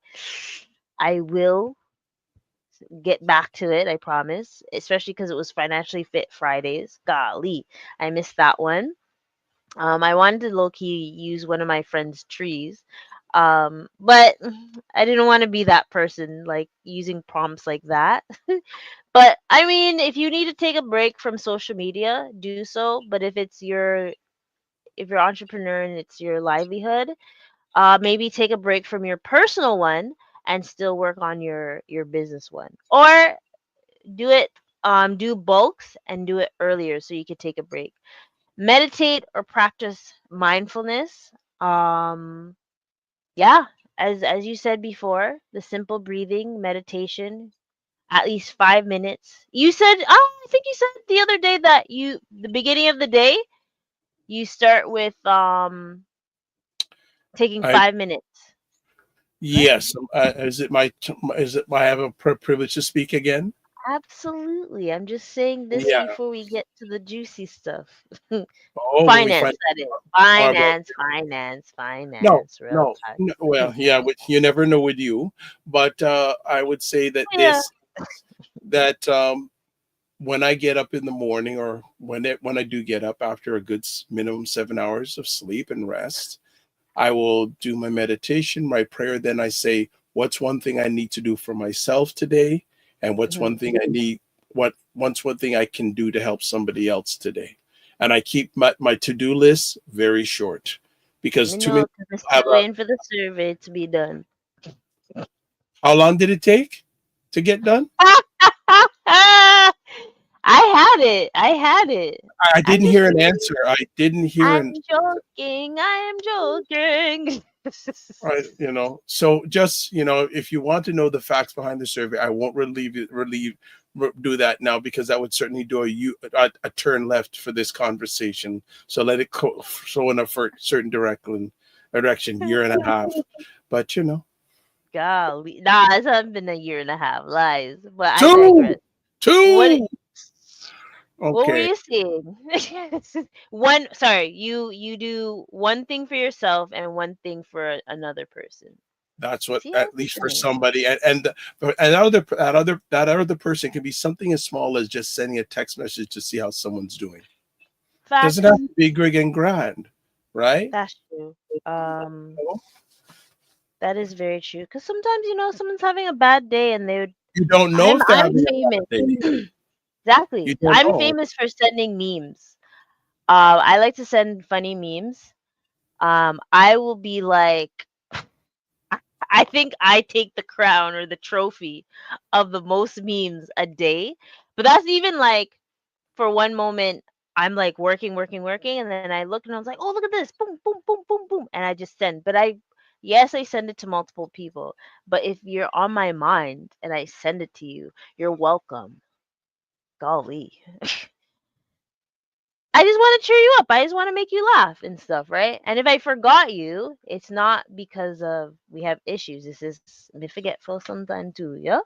I will get back to it, I promise. Especially because it was Financially Fit Fridays. Golly, I missed that one. I wanted to low key use one of my friend's trees, but I didn't want to be that person like using prompts like that. But I mean, if you need to take a break from social media, do so. But if you're entrepreneur and it's your livelihood, maybe take a break from your personal one and still work on your business one, or do it do bulks and do it earlier so you could take a break. Meditate or practice mindfulness. um yeah, as you said before, the simple breathing meditation, at least 5 minutes. You said, I think you said the other day that the beginning of the day, you start with taking I 5 minutes, right? Yes. Is it I have a privilege to speak again? Absolutely. I'm just saying this Yeah. before we get to the juicy stuff. Oh, when we find Finance, that is. more about Finance, no, finance, relax. no. Well, yeah, you never know with you, but I would say that Yeah. that when I get up in the morning, or when I do get up after a good minimum 7 hours of sleep and rest, I will do my meditation, my prayer. Then I say, what's one thing I need to do for myself today? And what's Mhm. one thing what's one thing I can do to help somebody else today? And I keep my to-do list very short, Let because me too many know, because I'm people have still a, waiting for the survey to be done. how long did it take to get done? I had it. I had it. I I'm didn't just hear an kidding. answer. I didn't hear I'm an joking. I am joking. Right, so just, if you want to know the facts behind the survey, I won't do that now, because that would certainly do a turn left for this conversation. So let it go in a certain direction, year and a half. But Golly. Nah, it's not been a year and a half. Lies. But I two, digress. What two. what were Okay, you saying? One sorry, you do one thing for yourself and one thing for another person. that's what, See, at that's least for nice. somebody, that other person can be something as small as just sending a text message to see how someone's doing. Doesn't have Facts. to be big and grand, right? That's true. That is very true. Because sometimes, someone's having a bad day and they would You don't know I'm if they're I'm having a famous. bad day. You Exactly. don't I'm know. famous for sending memes. I like to send funny memes. I will be like, I think I take the crown or the trophy of the most memes a day. But that's even like for one moment, I'm like working, working, working, and then I look and I was like, oh, look at this, boom, boom, boom, boom, boom, and I just send. But yes, I send it to multiple people. But if you're on my mind and I send it to you, you're welcome. Golly. I just want to cheer you up. I just want to make you laugh and stuff, right? And if I forgot you, it's not because of we have issues. This is me forgetful sometimes too, yeah?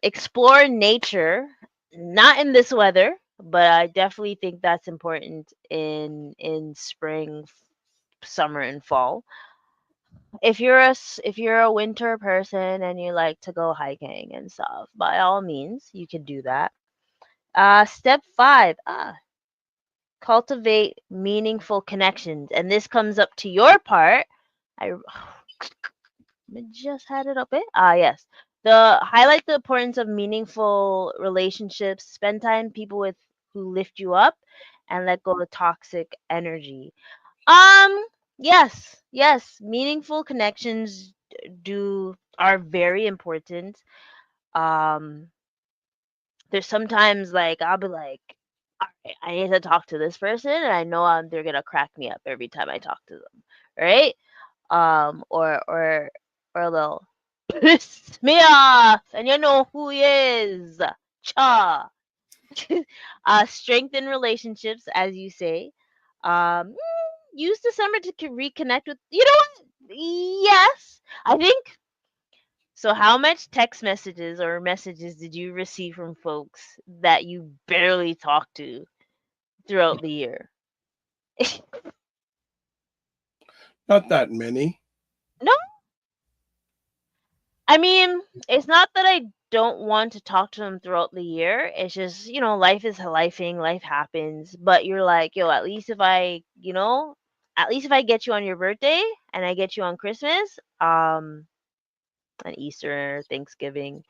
Explore nature, not in this weather, but I definitely think that's important in spring, summer, and fall. If you're a winter person and you like to go hiking and stuff, by all means, you can do that. Step 5. Cultivate meaningful connections. And this comes up to your part. I just had it up it. Yes. The highlight the importance of meaningful relationships. Spend time people with who lift you up, and let go of toxic energy. Um. Yes. Yes. Meaningful connections do are very important. Um. There's sometimes like I'll be like, "Alright, I need to talk to this person, and I know they're gonna crack me up every time I talk to them, right? Or they'll piss me off, and you know who he is. Cha. Strengthen relationships, as you say. Use the summer to reconnect with. You know what? Yes, I think. So, how much text messages or messages did you receive from folks that you barely talk to throughout the year? Not that many. No, I mean, it's not that I don't want to talk to them throughout the year. It's just, life is lifing, life happens. But you're like, yo, at least if I get you on your birthday and I get you on Christmas, and Easter, Thanksgiving,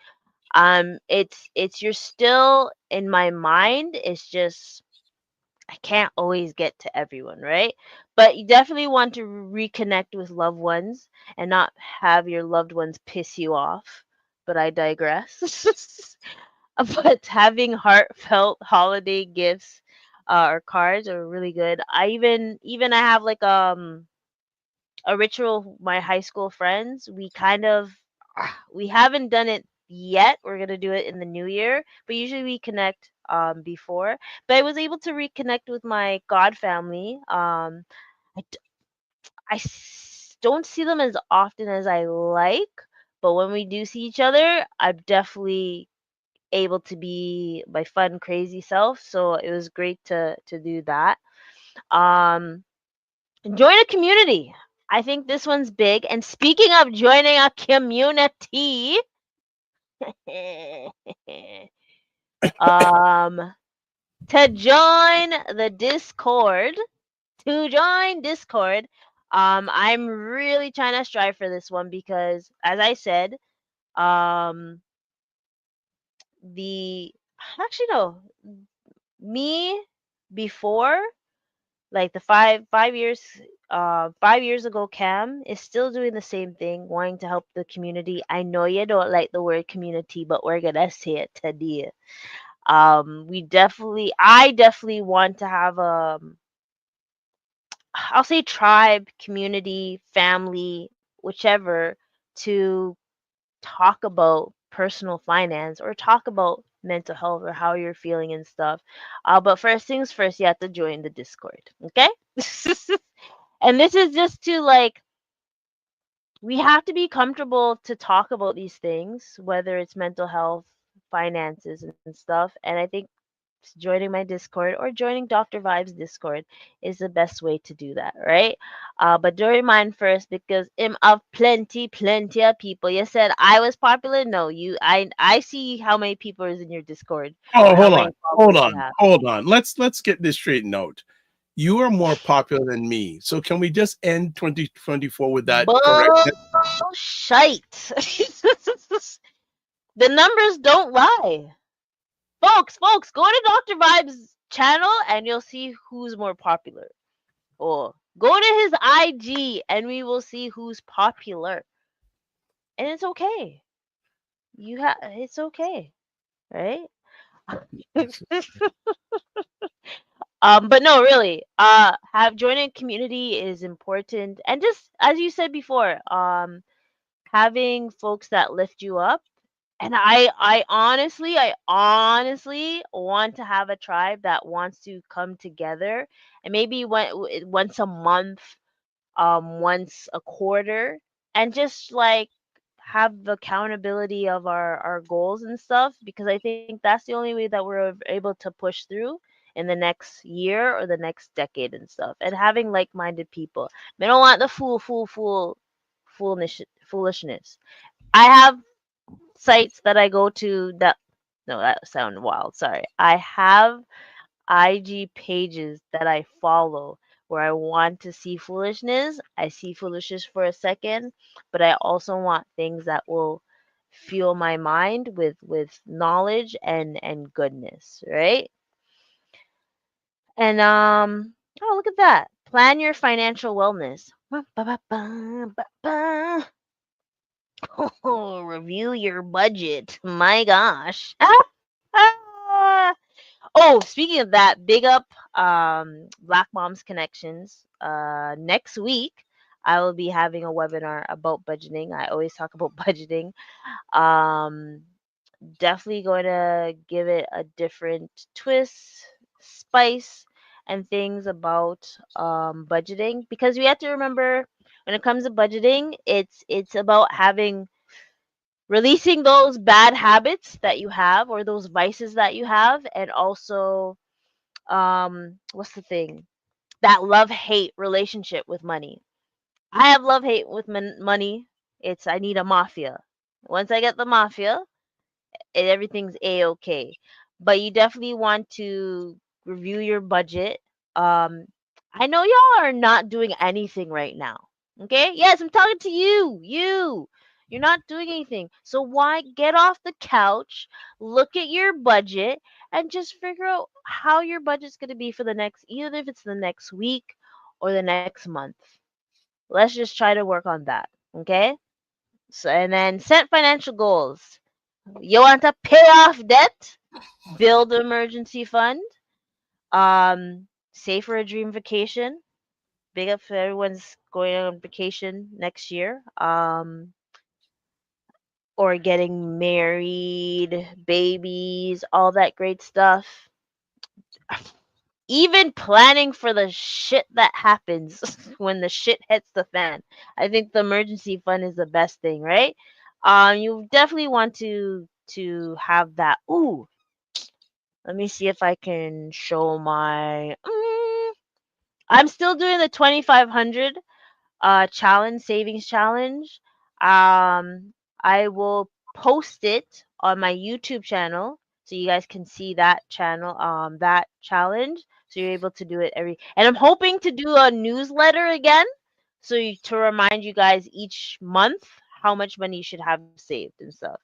it's you're still in my mind. It's just I can't always get to everyone, right? But you definitely want to reconnect with loved ones and not have your loved ones piss you off. But I digress. But having heartfelt holiday gifts or cards are really good. I have like a ritual with my high school friends. We haven't done it yet. We're gonna do it in the new year, but usually we connect before. But I was able to reconnect with my god family. I, d- don't see them as often as I like, but when we do see each other, I'm definitely able to be my fun, crazy self. So it was great to do that. Um, Join a community. I think this one's big. And speaking of joining a community, um, to join the Discord, I'm really trying to strive for this one because, as I said, um, the actually no, me before like the 5 years ago, Cam is still doing the same thing, wanting to help the community. I know you don't like the word community, but we're gonna say it today. I definitely want to have I'll say tribe, community, family, whichever, to talk about personal finance or talk about mental health or how you're feeling and stuff. But first things first, you have to join the Discord. Okay? And this is just to like we have to be comfortable to talk about these things, whether it's mental health, finances, and stuff. And I think joining my Discord or joining Dr. Vibes Discord is the best way to do that, right? But join mine first because I'm of plenty of people. You said I was popular. No, I see how many people is in your Discord Oh, or how hold on, many followers you have. hold on. Let's get this straightened out. You are more popular than me. So can we just end 2024 with that correctness? Bullshit. The numbers don't lie. Folks, go to Dr. Vibe's channel and you'll see who's more popular. Or go to his IG and we will see who's popular. And it's okay. It's okay, right? But no, really, have joining a community is important, and just as you said before, having folks that lift you up. And I honestly want to have a tribe that wants to come together and maybe once a month, once a quarter, and just like have the accountability of our goals and stuff, because I think that's the only way that we're able to push through in the next year or the next decade and stuff, and having like-minded people. They don't want the foolishness. I have sites that I go to that, no, that sounded wild, sorry. I have IG pages that I follow where I want to see foolishness. I see foolishness for a second, but I also want things that will fuel my mind with knowledge and goodness, right? And oh, look at that. Plan your financial wellness. Ba, ba, ba, ba, ba. Oh, review your budget. My gosh. Oh, speaking of that, big up Black Moms Connections. Next week, I will be having a webinar about budgeting. I always talk about budgeting. Um, Definitely going to give it a different twist, spice, and things about budgeting, because we have to remember when it comes to budgeting, it's about having releasing those bad habits that you have or those vices that you have, and also what's the thing, that love hate relationship with money. I have love hate with money. It's I need a mafia. Once I get the mafia, everything's a-okay. But you definitely want to review your budget. um I know y'all are not doing anything right now. Okay, yes, I'm talking to you're not doing anything, so why get off the couch, look at your budget, and just figure out how your budget's going to be for the next, either if it's the next week or the next month. Let's just try to work on that. Okay, so and then set financial goals. You want to pay off debt, build an emergency fund, save for a dream vacation. Big up for everyone's going on vacation next year. Or getting married, babies, all that great stuff. Even planning for the shit that happens when the shit hits the fan. I think the emergency fund is the best thing, right? You definitely want to have that. Ooh, let me see if I can show my. I'm still doing the 2,500 challenge, savings challenge. I will post it on my YouTube channel so you guys can see that channel, that challenge. So you're able to do it and I'm hoping to do a newsletter again, so to remind you guys each month how much money you should have saved and stuff.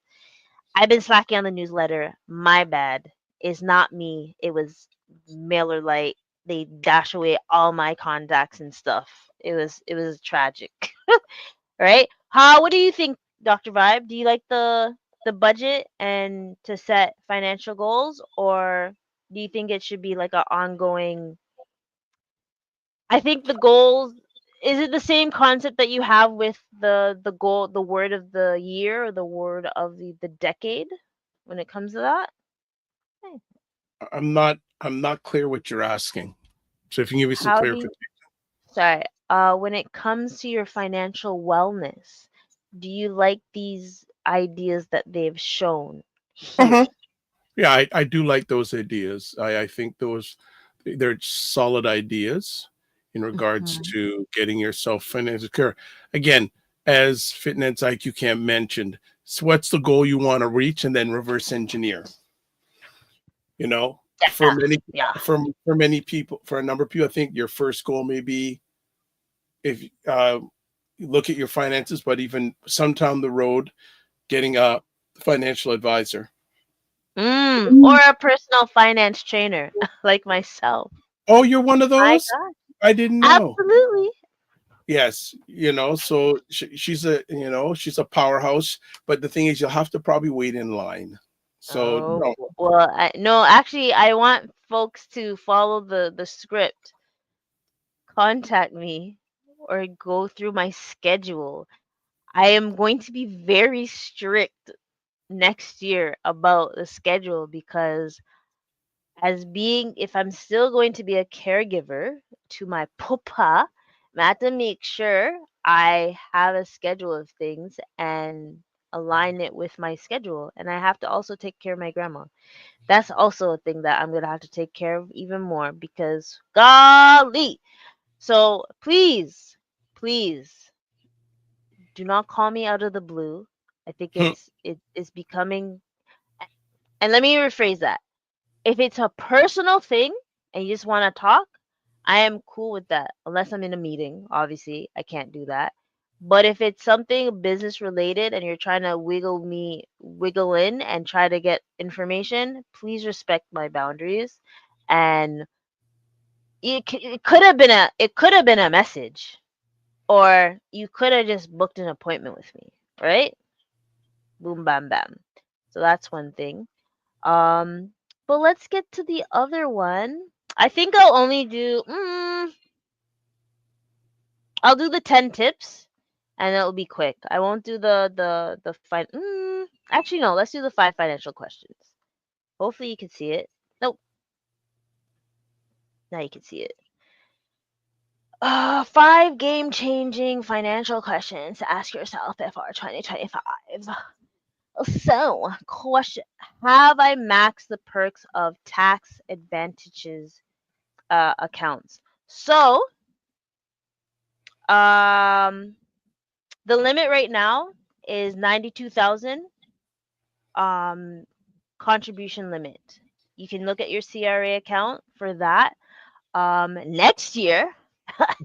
I've been slacking on the newsletter. My bad. It's not me. It was Mailer Lite. They dash away all my contacts and stuff. It was tragic. Right? How what do you think, Dr. Vibe? Do you like the budget and to set financial goals, or do you think it should be like an ongoing? I think the goals is it the same concept that you have with the goal, the word of the year, or the word of the decade when it comes to that? Hey, I'm not clear what you're asking. So if you can give me some how do you, clarification. sorry, when it comes to your financial wellness, do you like these ideas that they've shown here? Mhm. Yeah, I do like those ideas. I think they're solid ideas in regards Mhm. to getting yourself financially secure. Again, as Fitness IQ Camp mentioned, so what's the goal you want to reach, and then reverse engineer. You know, for Yeah, many yeah. for many people, for a number of people, I think your first goal may be if you look at your finances, but even sometime the road, getting a financial advisor. Or a personal finance trainer like myself. Oh, you're one of My those? God, I didn't know. absolutely. Yes, so she's a powerhouse, but the thing is, you'll have to probably wait in line. So Oh, no. well, no, actually, I want folks to follow the script. Contact me or go through my schedule. I am going to be very strict next year about the schedule because as being if I'm still going to be a caregiver to my papa, I have to make sure I have a schedule of things and align it with my schedule. And I have to also take care of my grandma. That's also a thing that I'm gonna have to take care of even more because golly. So please, please do not call me out of the blue. I think it is becoming, and let me rephrase that. If it's a personal thing and you just want to talk, I am cool with that. Unless I'm in a meeting, obviously, I can't do that. But if it's something business related and you're trying to wiggle in and try to get information, please respect my boundaries. And it could have been a message, or you could have just booked an appointment with me, right? Boom, bam, bam. So that's one thing. Um, but let's get to the other one. I think I'll do the 10 tips and it'll be quick. I won't do actually no, let's do the 5 financial questions. Hopefully you can see it. Nope, now you can see it. 5 game-changing financial questions to ask yourself before 2025. So, question: have I maxed the perks of tax advantages accounts? So, um, the limit right now is 92,000 um contribution limit. You can look at your CRA account for that. Next year,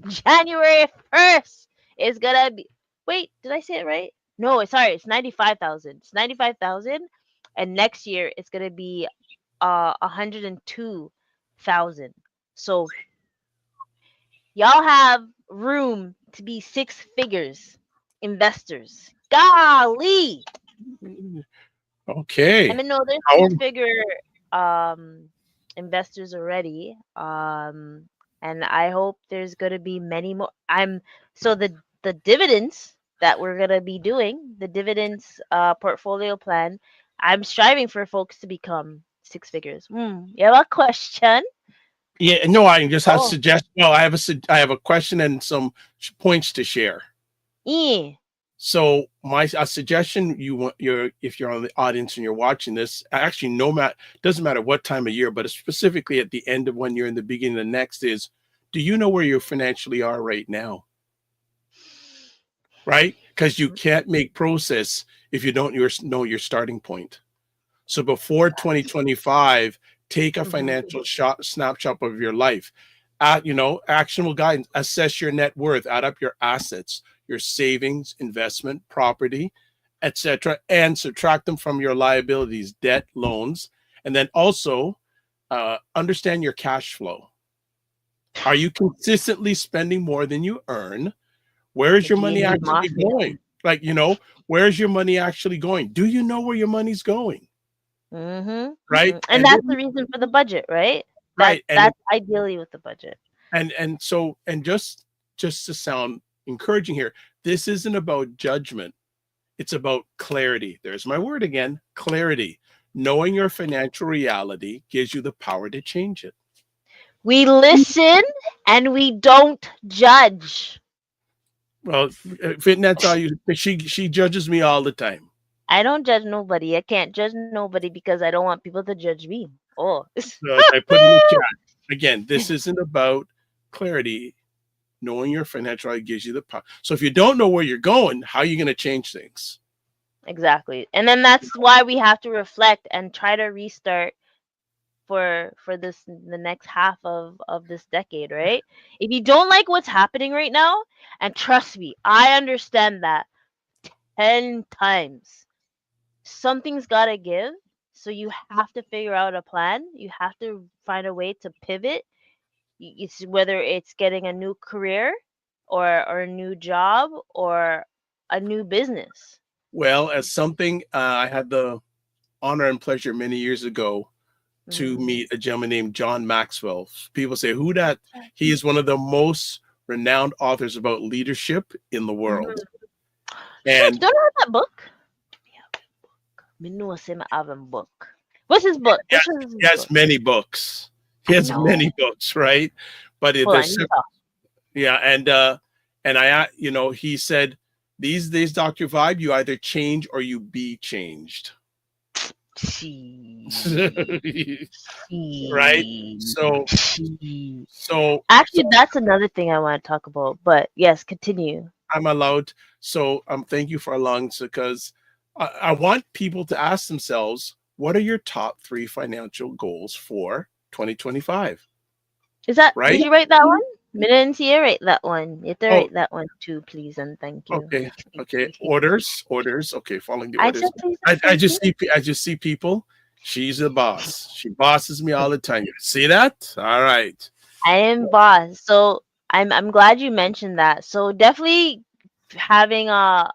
January 1st is gonna be. Wait, did I say it right? No, sorry, it's 95,000. It's 95,000, and next year it's gonna be 102,000. So y'all have room to be 6 figures investors. Golly, I Okay. mean, no, there's How 6 figure um investors already. And I hope there's gonna be many more. So the dividends that we're gonna be doing, the dividends portfolio plan, I'm striving for folks to become 6 figures. You have a question? Yeah, no, I just have Oh, suggest. Well, I have a question and some points to share. yeah. So my a suggestion you want your if you're on the audience and you're watching this, actually no matter doesn't matter what time of year, but specifically at the end of one year and the beginning of the next is, do you know where you financially are right now? Right? Because you can't make process if you don't know your starting point. So before 2025, take a Mm-hmm. financial snapshot of your life. Actionable guidance. Assess your net worth. Add up your assets, your savings, investment, property, etc., and subtract them from your liabilities, debt, loans, and then also understand your cash flow. Are you consistently spending more than you earn? Where is The your money GNP actually Mafia. going? Where's your money actually going? Do you know where your money's going? Right? And that's the reason for the budget, right? That Right. And that's ideally with the budget. and so and just just to sound encouraging here, this isn't about judgment. It's about clarity. There's my word again, clarity. Knowing your financial reality gives you the power to change it. We listen and we don't judge. Well, Fitnet's all you. She judges me all the time. I don't judge nobody. I can't judge nobody because I don't want people to judge me. Oh. So I put in the chat again. This isn't about clarity. Knowing your financial reality gives you the power. So if you don't know where you're going, how are you going to change things? Exactly. And then that's why we have to reflect and try to restart for this the next half of this decade, right? If you don't like what's happening right now, and trust me, I understand that 10 times. Something's got to give. So you have to figure out a plan. You have to find a way to pivot. It's whether it's getting a new career or a new job or a new business. Well, as something I had the honor and pleasure many years ago to Mhm. meet a gentleman named John Maxwell. People say, who that? He is one of the most renowned authors about leadership in the world. Mhm. Shit, And don't I have that book? Me know say me have a book. What's his book? yeah, Which is his he has book? many books. He I has know. many books, right? But Hold on, there's you talk. yeah, and he said these days, Dr. Vibe, you either change or you be changed. She, Right? she, So she. so Actually, that's another thing I want to talk about. But yes, continue. I'm allowed. So thank you for allowing, because I want people to ask themselves, what are your top 3 financial goals for 2025? Is that? Did Right? you write that one? Me didn't see you write that one. You have to Oh, write that one too, please and thank you. okay. Okay. Orders. Okay. Following the I said orders. please I, and I thank you. just see, I just see people. She's a boss. She bosses me all the time. You see that? All right. I am boss. So I'm glad you mentioned that. So definitely having a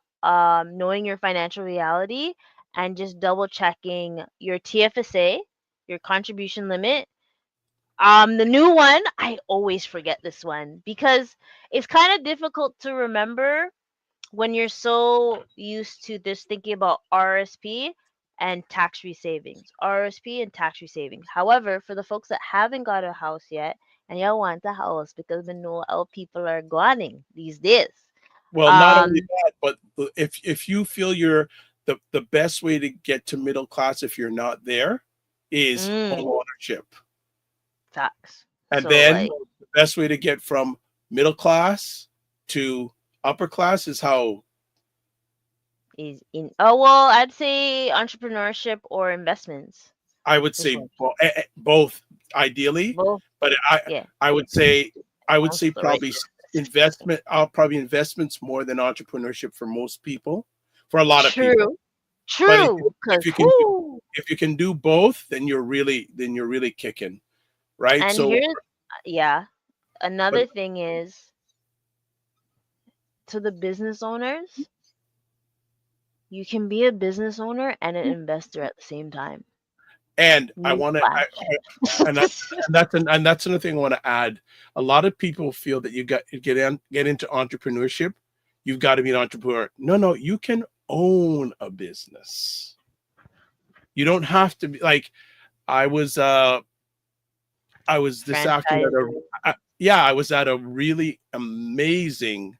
knowing your financial reality and just double checking your TFSA, your contribution limit. The new one, I always forget this one because it's kind of difficult to remember when you're so used to just thinking about RSP and tax-free savings, RSP and tax-free savings. However, for the folks that haven't got a house yet and y'all want a house because we know how people are going these days. Well, not only Um, that, but if you feel you're the best way to get to middle class if you're not there is home mm, ownership. facts. And So then like the best way to get from middle class to upper class is how is in oh well, I'd say entrepreneurship or investments. I would Which say one? both ideally, Both. but Yeah. I would say That's the right probably investment probably investments more than entrepreneurship for most people, for a lot of people. true. But True. if Cause you can whoo. if you can do both, then you're really kicking, right? And So, here's yeah. but Another thing is to the business owners, you can be a business owner and an investor at the same time. and I want to, Newsflash. and that's another thing I want to add. A lot of people feel that you got get into entrepreneurship, you've got to be an entrepreneur. No, you can own a business. You don't have to be like I was. I was this afternoon Franchise. yeah, I was at a really amazing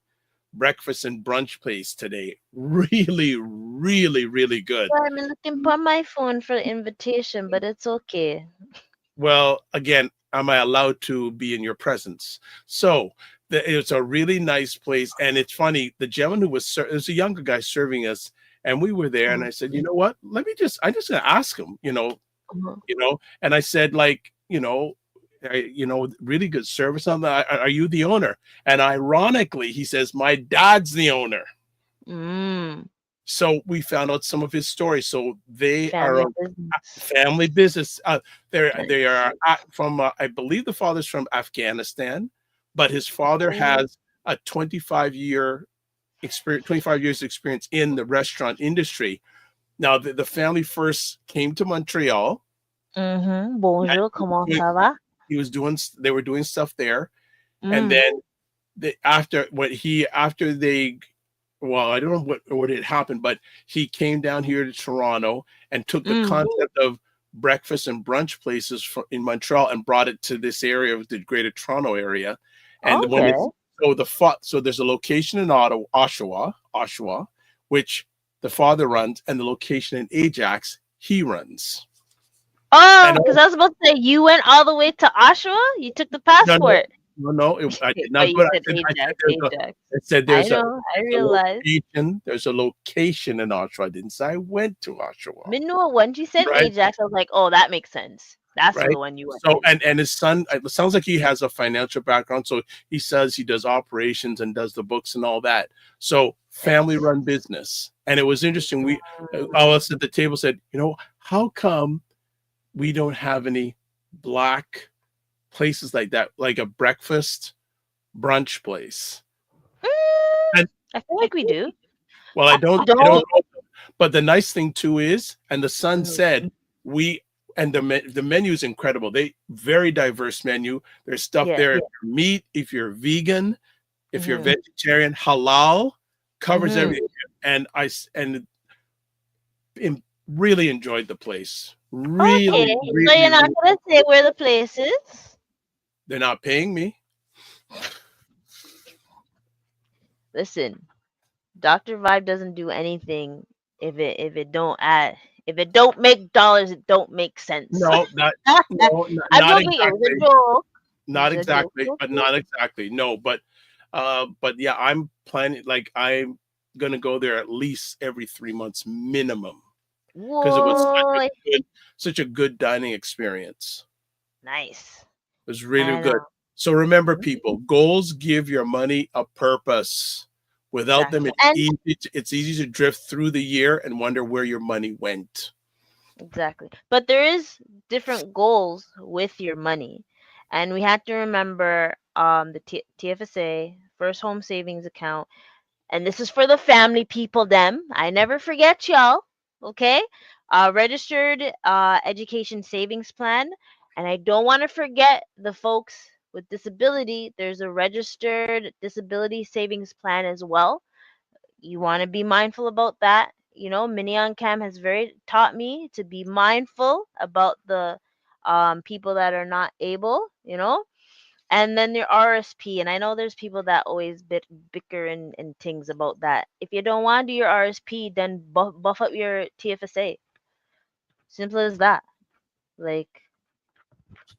breakfast and brunch place today. Really, really, really good. Well, I'm looking for my phone for the invitation, but it's okay. Well, again, am I allowed to be in your presence? So it's a really nice place, and it's funny. The gentleman who was there's a younger guy serving us, and we were there, and I said, you know what? I'm just gonna ask him. Mhm. And I said, like, really good service on that. Are you the owner? And ironically, he says, my dad's the owner. Mm, So we found out some of his stories. So they are family a business. family business. They Nice. are from I believe the father's from Afghanistan, but his father Oh. has a 25 years experience in the restaurant industry. Now the family first came to Montreal. Bonjour, comment ça va? He was doing They were doing stuff there, and Mm. then after they, well, I don't know what had happened, but he came down here to Toronto and took the Mm. concept of breakfast and brunch places in Montreal and brought it to this area of the Greater Toronto area. And when Okay. it's so there's a location in Oshawa, which the father runs, and the location in Ajax he runs. Oh, And because I was about to say you went all the way to Oshawa. You took the no, no, passport, no, I did but not you go. said I said Ajax, there's a. Ajax. I said I know. I there's a realized. location. There's a location in Oshawa. I didn't say I went to Oshawa. Minua, once you said Right, Ajax, I was like, oh, that makes sense. That's the right. one you went So to. and his son. It sounds like he has a financial background. So he says he does operations and does the books and all that. So family Nice. run business. And it was interesting. All Mm. us at the table said, how come we don't have any black places like that, like a breakfast brunch place? Mm, And I feel like we do. well, I I don't don't. know. But the nice thing too is, and the son Mm, said, we and the menu is incredible. They very diverse menu. There's stuff yeah. there. If you're meat, if you're vegan, if you're Mm-hmm. vegetarian, halal covers Mm-hmm. everything. And really enjoyed the place. Okay, Really, so really, you're not really. gonna say where the place is? They're not paying me. Listen, Doctor Vibe doesn't do anything if it don't make dollars, it don't make sense. No, not no, I'm not joking. It was a exactly. joke. It Not was a joke. exactly, Okay. not exactly. No, but yeah, I'm planning. Like I'm gonna go there at least every 3 months minimum because it was Whoa, such a good dining experience. nice. It was really I good. know. So remember, Mhm. people, goals give your money a purpose. Without them, Exactly. And it's easy to drift through the year and wonder where your money went. exactly. But there is different goals with your money. And we have to remember the TFSA, first home savings account. And this is for the family people them. I never forget y'all. Okay? Registered education savings plan. And I don't want to forget the folks with disability. There's a registered disability savings plan as well. You want to be mindful about that. You know, Minion Cam has very taught me to be mindful about the people that are not able, and then your RSP. And I know there's people that always bicker and things about that. If you don't want to do your RSP, then buff up your TFSA. Simple as that. Like,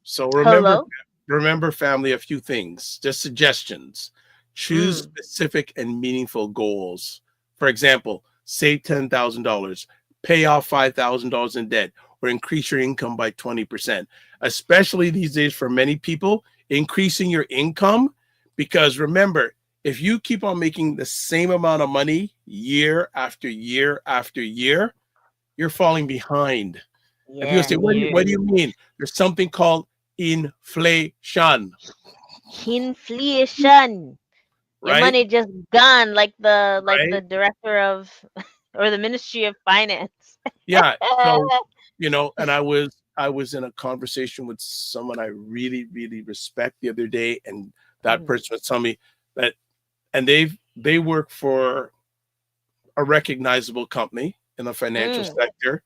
So hello? remember, family, a few things, just suggestions. Choose Mm, specific and meaningful goals. For example, save $10,000, pay off $5,000 in debt, or increase your income by 20%. Especially these days for many people, increasing your income, because remember, if you keep on making the same amount of money year after year after year, you're falling behind. And people yeah, say, what do you mean? There's something called inflation, inflation. Your right? money just gone like the Right? director of or the Ministry of Finance. Yeah. So, and I was in a conversation with someone I really, really respect the other day, and that Mm, person was telling me that, and they work for a recognizable company in the financial mm, sector,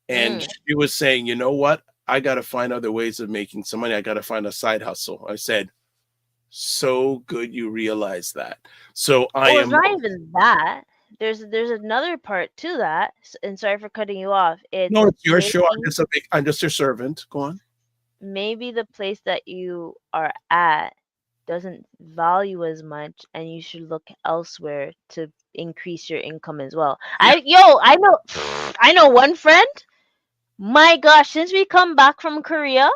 and mm. she was saying, you know what? I got to find other ways of making some money. I got to find a side hustle. I said, so good you realize that. So I Well, it's am not even that. There's another part to that, and sorry for cutting you off. no, It's it's your show. maybe I'm just your servant. Go on. maybe the place that you are at doesn't value as much, and you should look elsewhere to increase your income as well. Yeah. I know I know one friend. My gosh, since we come back from Korea,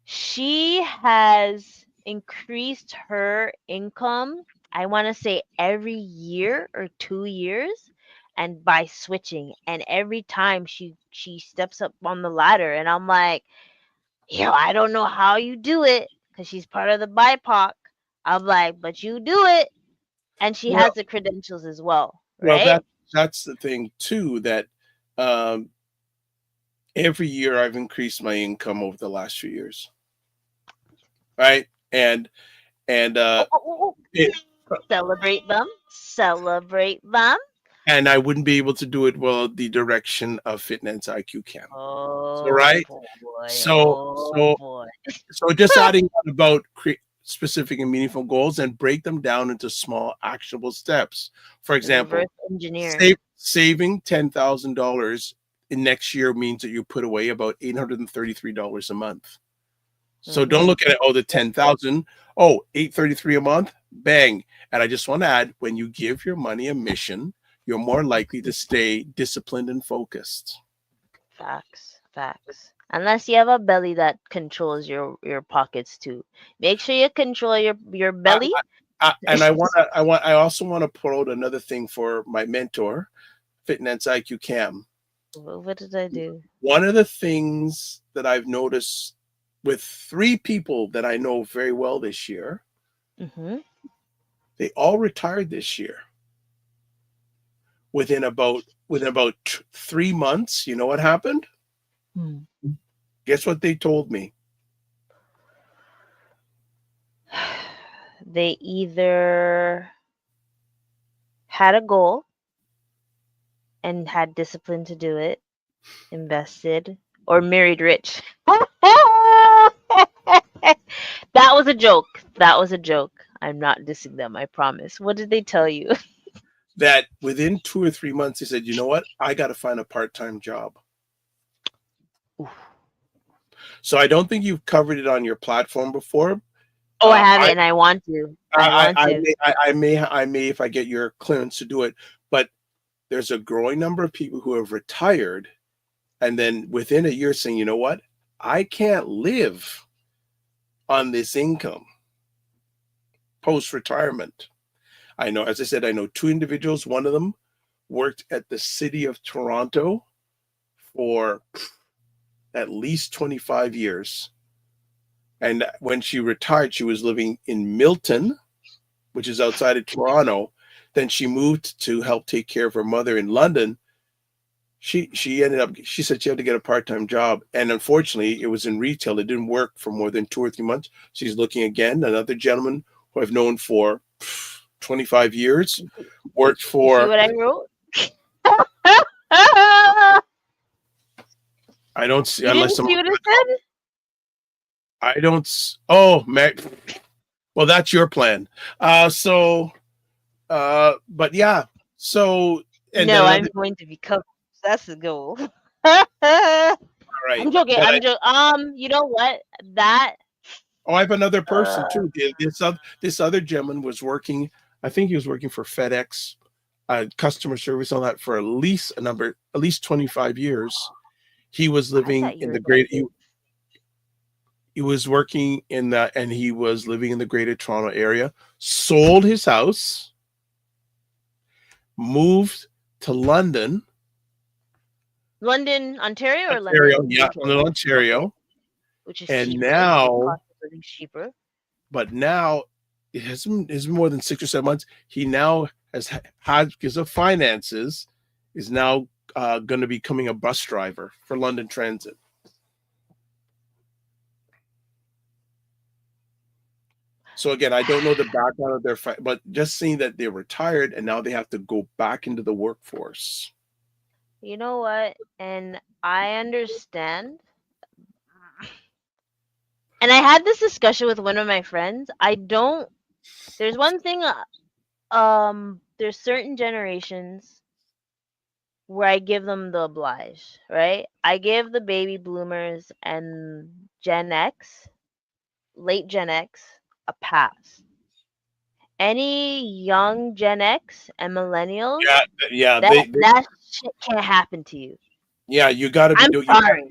she has increased her income, I want to say every year or 2 years, and by switching. And every time she steps up on the ladder, and I'm like, yo, I don't know how you do it because she's part of the BIPOC. I'm like, but you do it, and she Well, has the credentials as well, well, right? that's the thing too. That um, every year I've increased my income over the last few years, right? And and Oh, oh, oh, it, oh. Celebrate them. Celebrate them. and I wouldn't be able to do it well the direction of Fitness IQ can. So Oh right, boy. so Oh so boy. so just adding on about specific and meaningful goals and break them down into small actionable steps. For Reverse example, engineer. saving $10,000 in next year means that you put away about $833 a month. So don't Mm-hmm. look at it, oh, the 10,000, oh, 833 a month, bang. And I just want to add, when you give your money a mission, you're more likely to stay disciplined and focused. Facts. Facts. Unless you have a belly that controls your pockets too. Make sure you control your I, belly. and I also want to put out another thing for my mentor, Fitness IQ Cam. What did I do? One of the things that I've noticed with three people that I know very well this year, Mm-hmm. they all retired this year. Within about 3 months, you know what happened? Hmm. Guess what they told me? They either had a goal and had discipline to do it, invested, or married rich. That was a joke. That was a joke. I'm not dissing them, I promise. What did they tell you? That within 2 or 3 months, they said, you know what? I got to find a part-time job. So I don't think you've covered it on your platform before. Oh, I Uh, haven't, I, and I want to. I I, want I, to. may, I may, if I get your clearance to do it. But there's a growing number of people who have retired, and then within a year saying, you know what? I can't live on this income post-retirement. I know, as I said, I know two individuals. One of them worked at the city of Toronto for at least 25 years. And when she retired, she was living in Milton, which is outside of Toronto. Then she moved to help take care of her mother in London. She ended up, she said she had to get a part-time job. And unfortunately, it was in retail. It didn't work for more than 2 or 3 months. She's looking again. Another gentleman who I've known for 25 years worked You see for, what I wrote? I don't see, You unless didn't I'm, see what I said? I don't, oh, well, that's your plan. But yeah, so, and then No, I'm another, going to be covered. That's the goal. I'm all right, joking. but I'm joking. You know what? That I have another person uh too. This other gentleman was working, I think he was working for FedEx, customer service on that for at least 25 years. He was I living thought you in were the gonna great, he was working in that, and he was living in the greater Toronto area, sold his house, moved to London, London, Ontario, or Ontario, London, yeah, UK? London, Okay, Ontario, which is and cheaper. now, Cost of living's cheaper. but now it's been more than 6 or 7 months. He now had, because of finances, is now going to be becoming a bus driver for London Transit. So again, I don't know the background of their, but just seeing that they're retired and now they have to go back into the workforce. You know what? And I understand. And I had this discussion with one of my friends. I don't. There's one thing. There's certain generations where I give them the oblige, right? I give the baby bloomers and Gen X, late Gen X, a pass. Any young Gen X and millennials, Yeah, yeah, that that shit can't happen to you. yeah. You got to be I'm doing. sorry,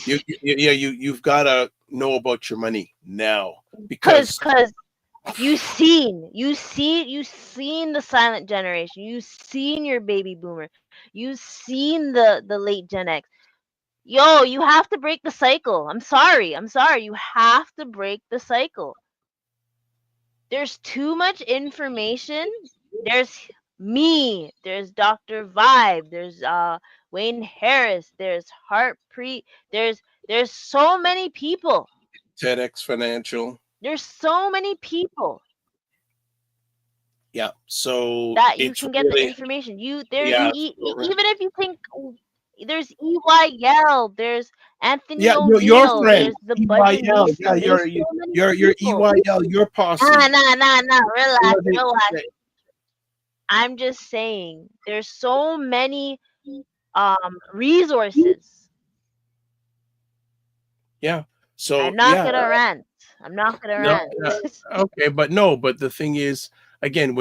Yeah, you've got to know about your money now, cause because cause you seen the silent generation. You seen your baby boomer. You seen the late Gen X. Yo, you have to break the cycle. I'm sorry. I'm sorry. You have to break the cycle. There's too much information. There's me. There's Dr. Vibe. There's Wayne Harris. There's Heart Pre. There's so many people. TEDx Financial. There's so many people Yeah. So that you it's can get the really, information. You there's yeah. even if you think there's EYL, there's Anthony Yeah, your O'Neill, friend, there's the budding EYL. Yeah, Mason. There's so many your people. EYL, your Nah, posse. nah, nah, nah. You Relax, know, relax. they, I'm just saying there's so many resources. yeah. I'm So not yeah, gonna rant. I'm not gonna no, rant. okay, but no, but the thing is, again,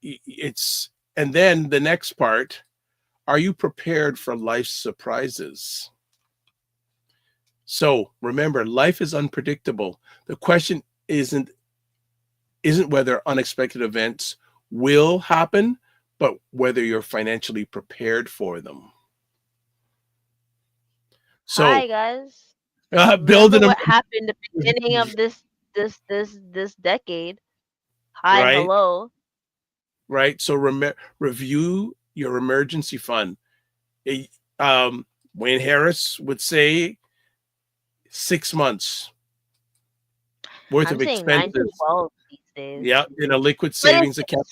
it's, and then the next part, are you prepared for life's surprises? So remember, life is unpredictable. The question isn't whether unexpected events will happen, but whether you're financially prepared for them. So Hi guys. build Remember an what happened at the beginning emergency, of this decade? Hi, right? hello. Right. So review your emergency fund. A- Wayne Harris would say 6 months worth I'm of saying 9 to expenses. 12 these days. Yeah, in a liquid But savings account.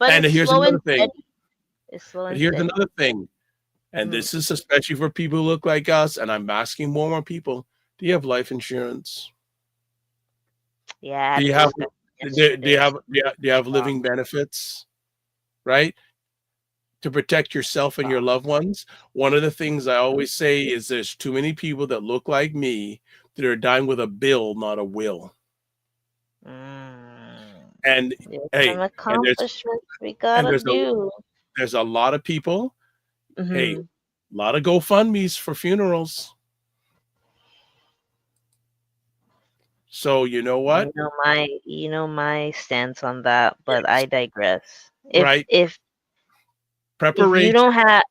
And it's here's slow and another thing. steady. It's slow And and here's steady. another thing. And Mm. this is especially for people who look like us. And I'm asking more and more people: do you have life insurance? Yeah, I Do had a you have discussion do you yesterday. have do you have Wow. living benefits? Right? To protect yourself and your Wow. loved ones. One of the things I always say is there's too many people that look like me that are dying with a bill, not a will. Mm. And There's some hey, and accomplishments we gotta there's do. a lot of people. Hey, Hmm. a lot of GoFundMe's for funerals. So you know what? You know my stance on that, but Yes, I digress. right. If you Preparation. don't have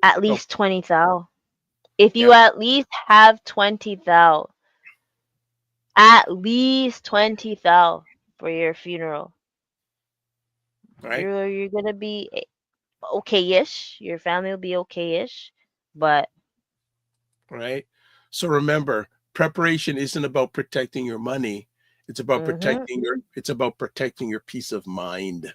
at No, least 20 thou, if you yeah, at least have 20 thou, at least 20 thou for your funeral, right, you're gonna be okay-ish. Your family will be okay-ish, but right. So remember, preparation isn't about protecting your money. mhm, It's about protecting your peace of mind.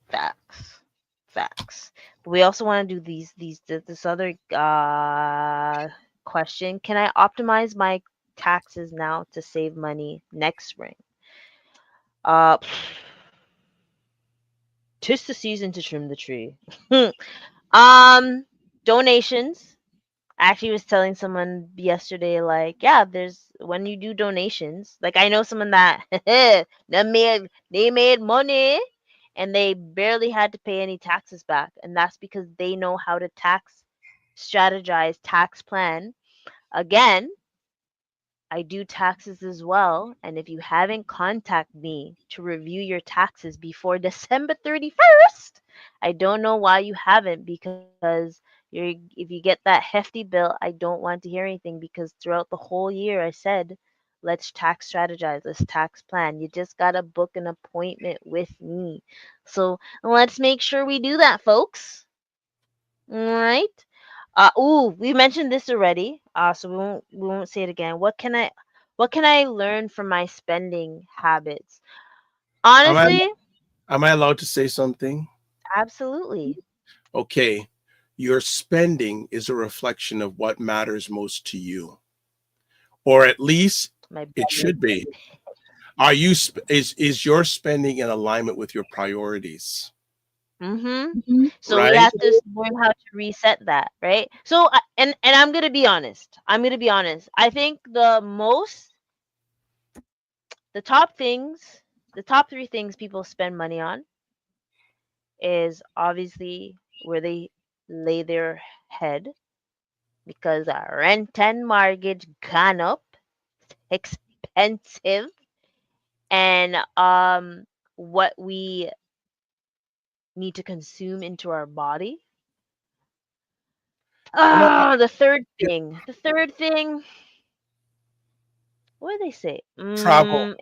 facts, facts. But we also want to do this other question. Can I optimize my taxes now to save money next spring? Uh, 'tis the season to trim the tree. um, donations. I actually was telling someone yesterday, like, yeah, there's when you do donations, like I know someone that they made money and they barely had to pay any taxes back, and that's because they know how to tax strategize, tax plan. Again, I do taxes as well, and if you haven't contacted me to review your taxes before December 31st, I don't know why you haven't because if you get that hefty bill, I don't want to hear anything because throughout the whole year I said, let's tax strategize, let's tax plan. You just got to book an appointment with me. So, let's make sure we do that, folks. All right? We mentioned this already. So we won't say it again. What can I learn from my spending habits? Am I Honestly, am I allowed to say something? absolutely. Okay. Your spending is a reflection of what matters most to you, or at least My it budget. should be. Are you is your spending in alignment with your priorities? Mhm. So we Right? have to learn how to reset that, right? So and I'm going to be honest. I'm going to be honest. I think the top things, the top 3 things people spend money on is obviously where they lay their head because rent and mortgage gone up, expensive, and what we need to consume into our body. I'm a, The third thing, what do they say? travel.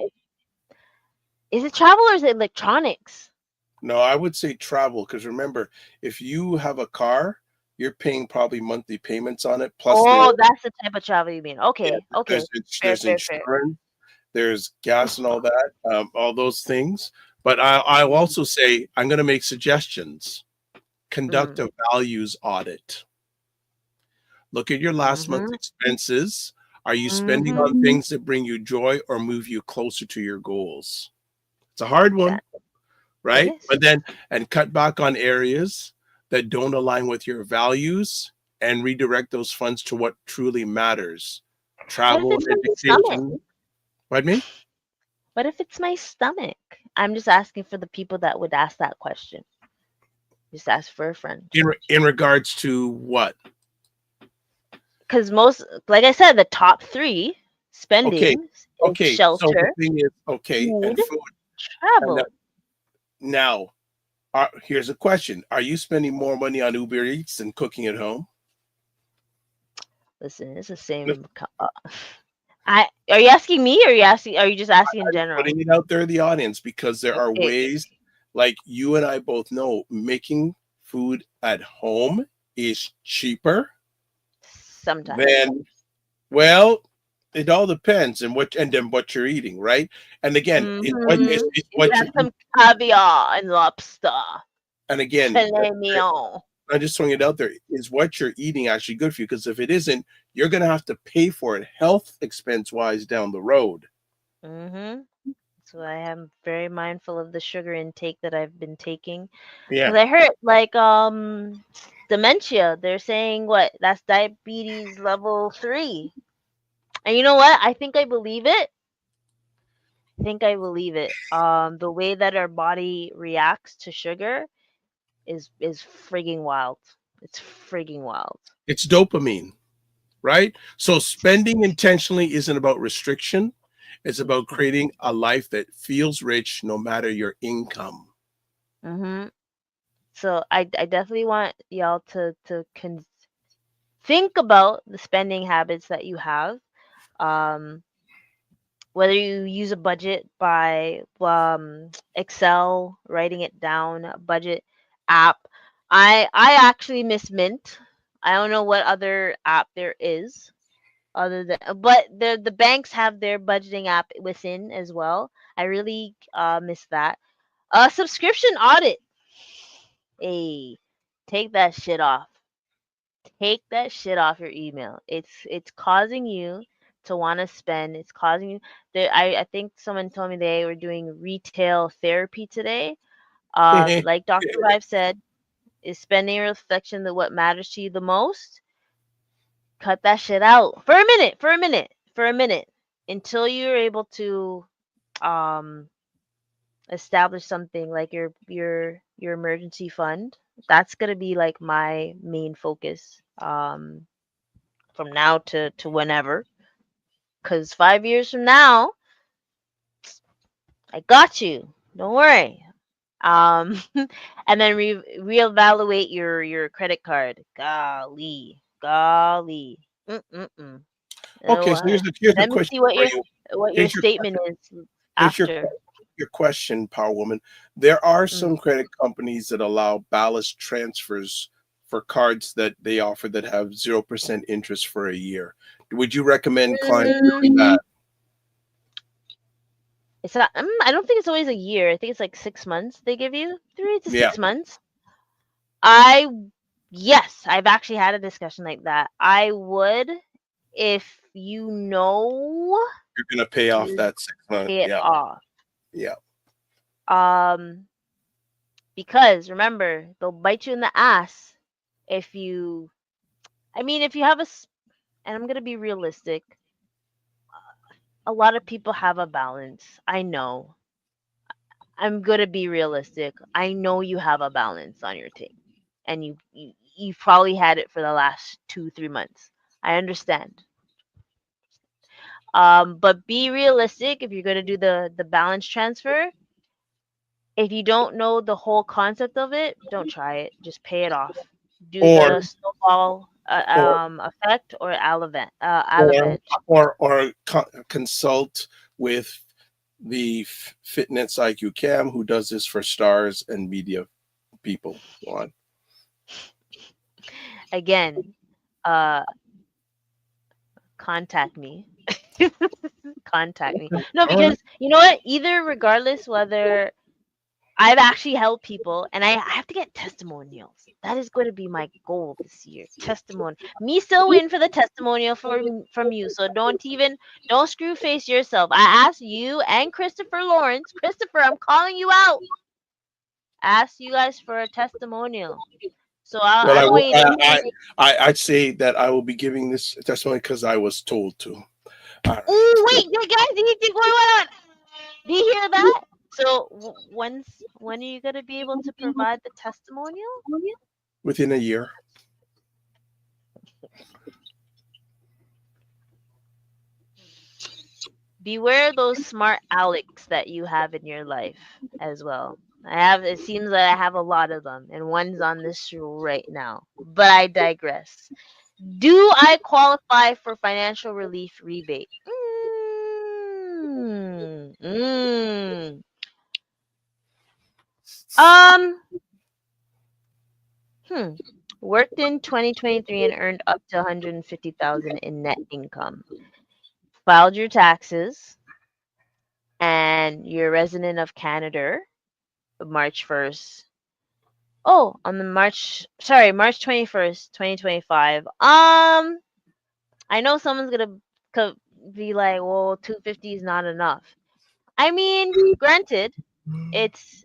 Is it travel or is it electronics? No, I would say travel because remember, if you have a car, you're paying probably monthly payments on it. Plus, Oh, that's the type of travel you mean. yeah, Okay, okay. Fair, there's fair, fair. insurance. there's gas and all those things. But I'll Mhm. also say I'm going to make suggestions. Conduct Mm. a values audit. Look at your last month's Mhm. expenses. Are you spending Mhm. on things that bring you joy or move you closer to your goals? It's a hard one, That it right? is. But then, and cut back on areas that don't align with your values and redirect those funds to what truly matters. What if Travel, it's my stomach? education. What I mean? What if it's my stomach? I'm just asking for the people that would ask that question. Just ask for a friend. In regards to what? Because most, like I said, the top three Okay, spending is okay. So the shelter, thing is, okay, food, and food. And travel. now, here's a question: are you spending more money on Uber Eats than cooking at home? Listen, it's the same. I are you asking me, or are you just asking in I'm general? putting it out there in the audience because there are Okay, ways, like you and I both know, making food at home is cheaper sometimes. than, well, it all depends and then what you're eating, right? And again, Mm-hmm. it's You what have you're eating. some caviar and lobster, And again, filet mignon. I'm just throwing it out there. Is what you're eating actually good for you? Because if it isn't, you're going to have to pay for it health expense wise down the road. Mm-hmm. So I am very mindful of the sugar intake that I've been taking. Yeah. Because I heard like dementia. They're saying what? That's diabetes level 3. And you know what? I think I believe it. I think I believe it. The way that our body reacts to sugar is frigging wild. It's frigging wild. It's dopamine, right? So spending intentionally isn't about restriction. It's about creating a life that feels rich no matter your income. Mm-hmm. So I definitely want y'all to think about the spending habits that you have. Um, whether you use a budget by Excel, writing it down, a budget app. I actually miss Mint. I don't know what other app there is other than, but the banks have their budgeting app within as well. I really miss that. Subscription audit. Hey, take that shit off. Take that shit off your email. It's causing you to want to spend. It's causing you. I think someone told me they were doing retail therapy today. Like Dr. Vibe said, is spending a reflection that what matters to you the most. Cut that shit out for a minute. For a minute. For a minute until you're able to um establish something like your emergency fund. That's gonna be like my main focus. From now to whenever. Because 5 years from now, I got you. Don't worry. Um, and then reevaluate your credit card. Golly, golly. Mm-mm-mm. Okay, so here's the Let me question see for you. what your Here's your statement is here's after. your question, Power Woman. There are Mm. some credit companies that allow ballast transfers for cards that they offer that have 0% interest for a year. Would you recommend clients doing Mm, that? it's not. I don't think it's always a year. I think it's like 6 months they give you, 3 to Yeah, 6 months. I Yes, I've actually had a discussion like that. I would if you know you're gonna pay off you're that 6 month. pay it Yeah, off. yeah. Um, because remember, they'll bite you in the ass if you. I mean, if you have and I'm gonna be realistic. A lot of people have a balance. I know. I'm gonna be realistic. I know you have a balance on your team, and you've probably had it for the last 2 3 months. I understand. But be realistic if you're gonna do the balance transfer. If you don't know the whole concept of it, don't try it. Just pay it off. Do Or the snowball or effect or or Alavenge. consult with the Fitness IQ Cam who does this for stars and media people. Go on. Again, contact me. contact me. No, All right. because you know what? Either regardless whether I've actually helped people, and I have to get testimonials. That is going to be my goal this year. Testimony. Me still waiting for the testimonial from you. So don't screw face yourself. I asked you and Christopher Lawrence. Christopher, I'm calling you out. I asked you guys for a testimonial. So Well, I'm waiting. I'd say that I will be giving this testimony because I was told to. All right. Oh wait, you guys, wait. Do you hear that? So when are you gonna be able to provide the testimonial? Within a year. Beware those smart Alex that you have in your life as well. It seems that I have a lot of them, and one's on this show right now. But I digress. Do I qualify for financial relief rebate? Mm, mm. Um, hmm. Worked in 2023 and earned up to 150,000 in net income. Filed your taxes, and you're a resident of Canada, March 1st. Oh, on the March 21st, 2025. I know someone's gonna be like, well, 250 is not enough. I mean, granted, it's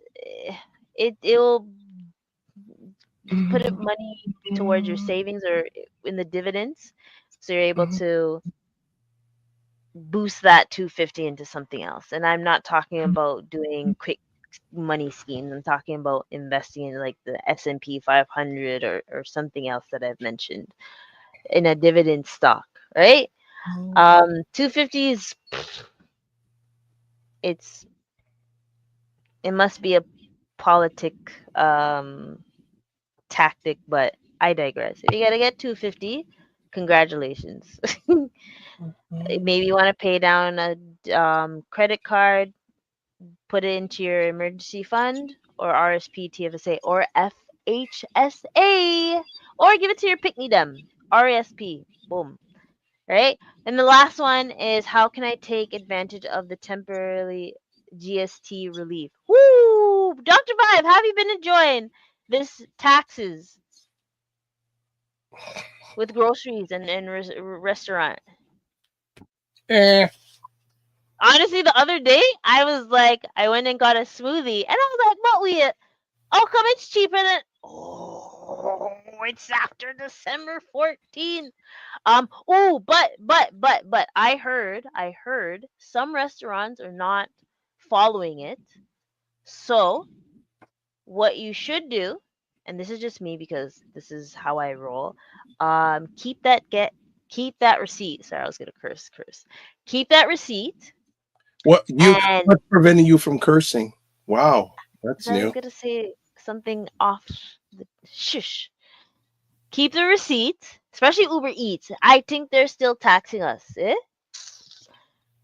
it'll put money towards your savings or in the dividends, so you're able to boost that 250 into something else. And I'm not talking about doing quick money schemes. I'm talking about investing in like the S&P 500 or something else that I've mentioned in a dividend stock, right? 250 is it's it must be a politic tactic, but I digress. If you gotta get 250, congratulations. Maybe you want to pay down a credit card, put it into your emergency fund or RSP, TFSA, or FHSA, or give it to your pickney them, RSP. Boom. Right? And the last one is how can I take advantage of the temporarily GST relief? Woo! Dr. Vibe, have you been enjoying this taxes with groceries and restaurant? Eh. Honestly, the other day I was like, I went and got a smoothie, and I was like, "What we? Oh, come, it's cheaper than." Oh, it's after December 14th. Oh, but I heard some restaurants are not following it. So what you should do, and this is just me because this is how I roll. Keep that receipt. Sorry, I was gonna curse. Keep that receipt, and What's preventing you from cursing? Wow, that's I was new. gonna say something off the shush. Keep the receipt, especially Uber Eats. I think they're still taxing us. Eh?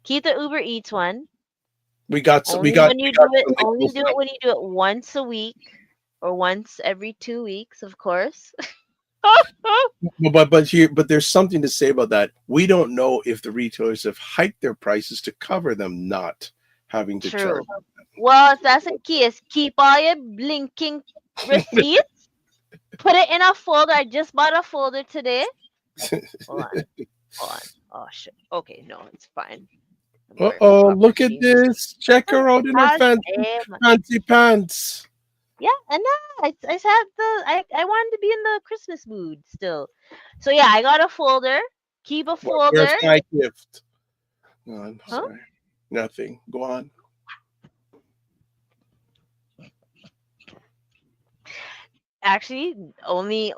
Keep the Uber Eats one. Something Only close do it when you do it once a week or once every 2 weeks, of course. but there's something to say about that. We don't know if the retailers have hiked their prices to cover them not having to charge. True. Well, if that's the case, keep all your blinking receipts. Put it in a folder. I just bought a folder today. Hold on. Hold on. Oh shit. Okay, no, it's fine. We're Uh-oh, look at property. this. Check her out in her Gosh damn. fancy pants. Yeah, and I just had I wanted to be in the Christmas mood still. So yeah, I got a folder. Keep a Where's folder. my gift? No, I'm Huh? sorry. Nothing. Go on. Actually, only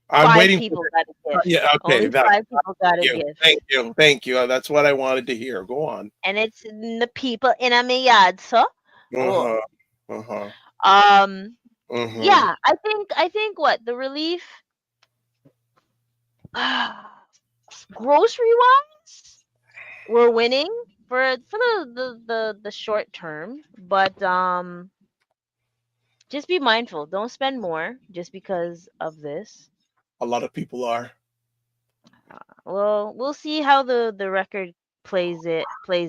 I'm five waiting for people got a gift. yeah, okay. Only That five people got a you. gift. Thank you. Thank you. That's what I wanted to hear. Go on. And it's the people in a yard, so oh. Uh-huh. Uh-huh. Um Uh-huh. yeah, I think what the relief grocery wise we're winning for the short term, but just be mindful. Don't spend more just because of this. A lot of people are. Well, we'll see how the record plays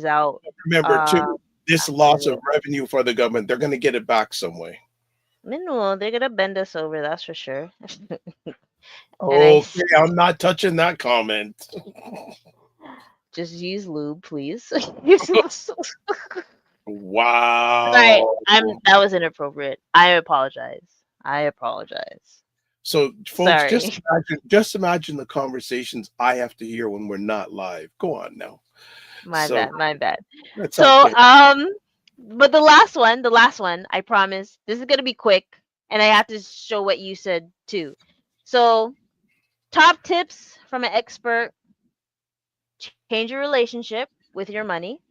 out. Remember, too, Um, this after loss of this. revenue for the government, they're going to get it back some way. Meanwhile, they're gonna bend us over, that's for sure. And Okay, I'm not touching that comment. just use lube, please. Sorry, Wow. that was inappropriate. I apologize. I apologize. So, folks, Sorry. just imagine the conversations I have to hear when we're not live. Go on now. My So bad, my bad. that's So, okay. but the last one, I promise, this is gonna be quick, and I have to show what you said too. So, top tips from an expert: change your relationship with your money.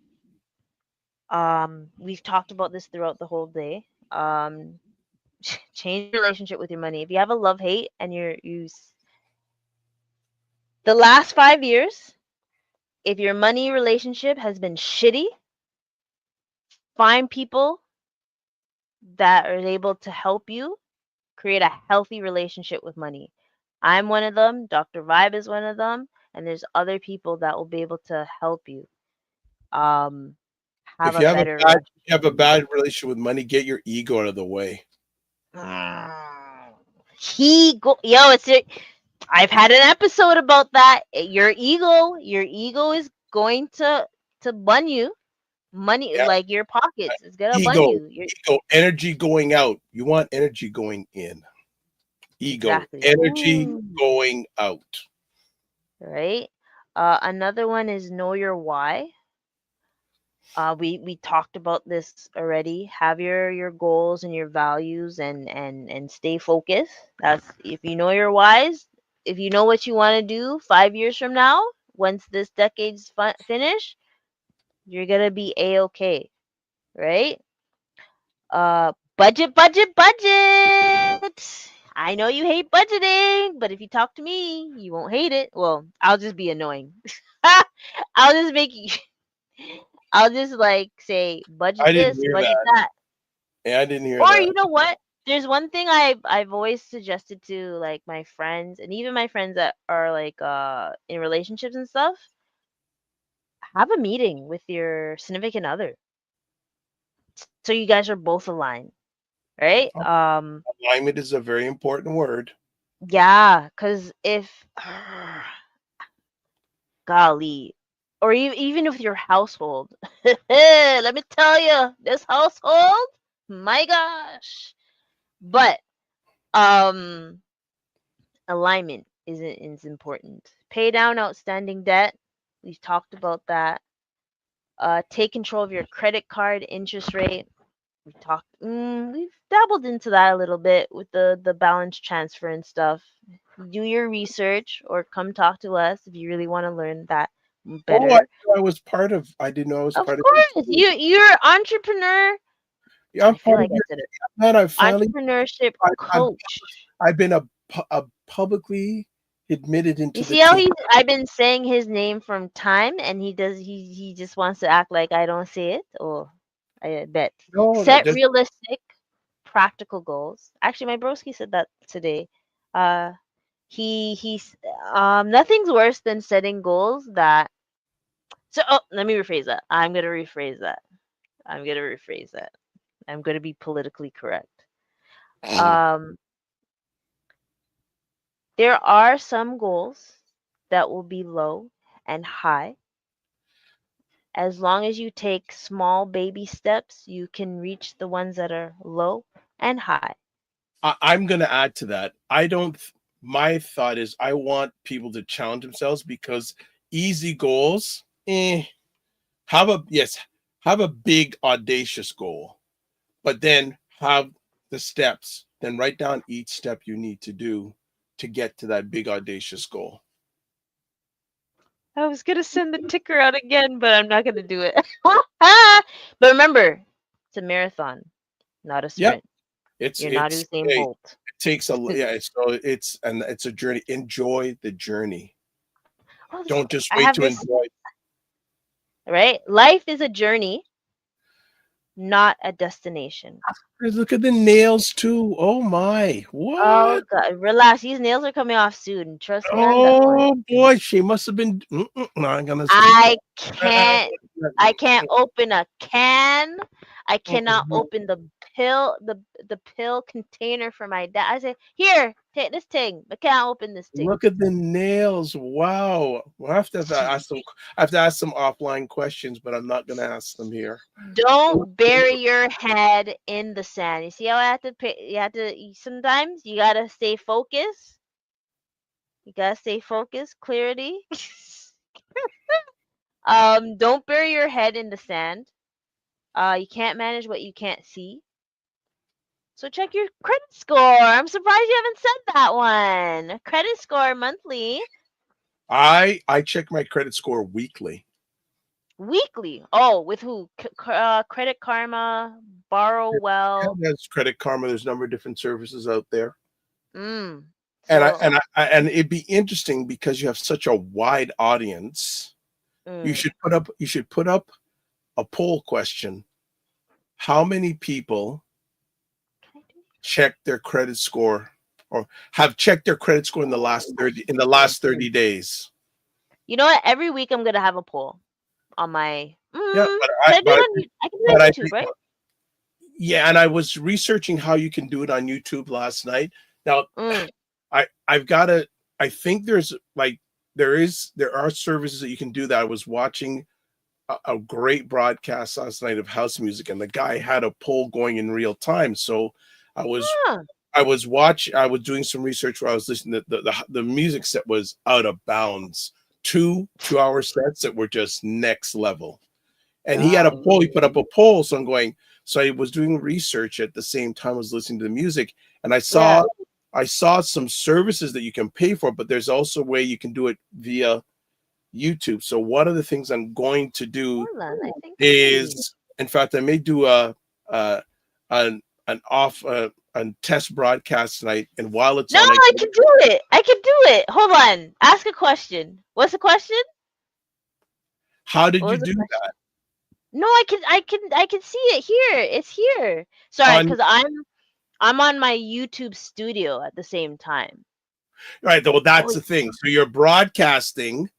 We've talked about this throughout the whole day. Change your relationship with your money. If you have a love hate and the last 5 years, if your money relationship has been shitty, find people that are able to help you create a healthy relationship with money. I'm one of them, Dr. Vibe is one of them, and there's other people that will be able to help you um have If a you have a better bad you relationship have a with money. bad relationship with money, get your ego out of the way. Mm. It's your, I've had an episode about that. Your ego is going to bun you. Money, Yeah, like your pockets, is gonna bun ego, you. You're energy going out. You want energy going in. Ego, exactly. energy Ooh. going out. Right. Another one is know your why. We talked about this already. Have your goals and your values, and stay focused. That's if you know your whys. If you know what you want to do 5 years from now, once this decade's finished, you're gonna be a-okay, right? Budget, budget, budget. I know you hate budgeting, but if you talk to me, you won't hate it. Well, I'll just be annoying. I'll just make you. I'll just like say budget I didn't this, hear budget that. that. Yeah, I didn't hear Or you that. know what? There's one thing I've always suggested to like my friends and even my friends that are like in relationships and stuff. Have a meeting with your significant other so you guys are both aligned, right? Alignment is a very important word. Yeah, cuz if golly, or even with your household. Let me tell you, this household, my gosh. But um alignment is important. Pay down outstanding debt. We've talked about that. Take control of your credit card interest rate. We've dabbled into that a little bit with the balance transfer and stuff. Do your research or come talk to us if you really want to learn that Oh, better. I didn't know I was Of part of your course, team. you're entrepreneur. Yeah, I'm I feel part of like I your said it. man. I finally, Entrepreneurship I, I've, coach. I've been a publicly admitted You into the see how team. I've been saying his name from time and he just wants to act like I don't see it? Oh, I bet. No, that Set does. realistic, practical goals. Actually, my broski said that today. Uh he's nothing's worse than setting goals that let me rephrase that. I'm gonna be politically correct. Um there are some goals that will be low and high. As long as you take small baby steps, you can reach the ones that are low and high. I'm going to add to that. I don't. My thought is, I want people to challenge themselves because easy goals. Have a yes, have a big audacious goal, but then have the steps. Then write down each step you need to do to get to that big audacious goal. I was gonna send the ticker out again, but I'm not gonna do it. But remember, it's a marathon, not a Yep, sprint. it's You're not it's Usain hey, Bolt. it takes a yeah. So it's a journey. Enjoy the journey. Don't just I wait have to this enjoy. right. Life is a journey. not a destination. Look at the nails too. Oh my. Oh What? God, relax. These nails are coming off soon. Trust me on that one. Oh boy, she must have been. No, I'm gonna keep I quiet. can't I can't open a can. I cannot open the pill container for my dad. I say, here, take this thing. I can't open this thing. Look at the nails. Wow. We'll I have to ask some offline questions, but I'm not gonna ask them here. Don't bury your head in the sand. You see how I have to sometimes you gotta stay focused. You gotta stay focused, clarity. Don't bury your head in the sand. You can't manage what you can't see. So check your credit score. I'm surprised you haven't said that one. Credit score monthly, I check my credit score weekly. weekly. Oh, with who? Credit Karma, Borrow Yeah, Well. there's Credit Karma. There's a number of different services out there. Mm. And I So, and I and it'd be interesting because you have such a wide audience. mm. You should put up a poll question. How many people check their credit score or have checked their credit score in the last 30 days? You know what? Every week I'm gonna have a poll on my. Yeah, Can I do it on? I can do but it I on YouTube, right? yeah, and I was researching how you can do it on YouTube last night. Now, Mm. I've got to I think there's like there are services that you can do that. I was watching a great broadcast last night of house music, and the guy had a poll going in real time. So I was Huh. I was doing some research where I was listening to the music set was out of bounds. 2 2 hour sets that were just next level. And he had a Wow. poll, he put up a poll. So I'm going, so I was doing research at the same time I was listening to the music, and Yeah. I saw some services that you can pay for, but there's also a way you can do it via YouTube. So one of the things I'm going to do Hold on. I think I see. is, in fact, I may do a an an off a test broadcast tonight, and while it's No, on, I can do it. I can do it. Hold on. Ask a question. What's the question? how What did you was the do question? that No, I can see it here. It's here. Sorry, on because I'm on my YouTube studio at the same time. right? Well, Oh that's the thing. So you're broadcasting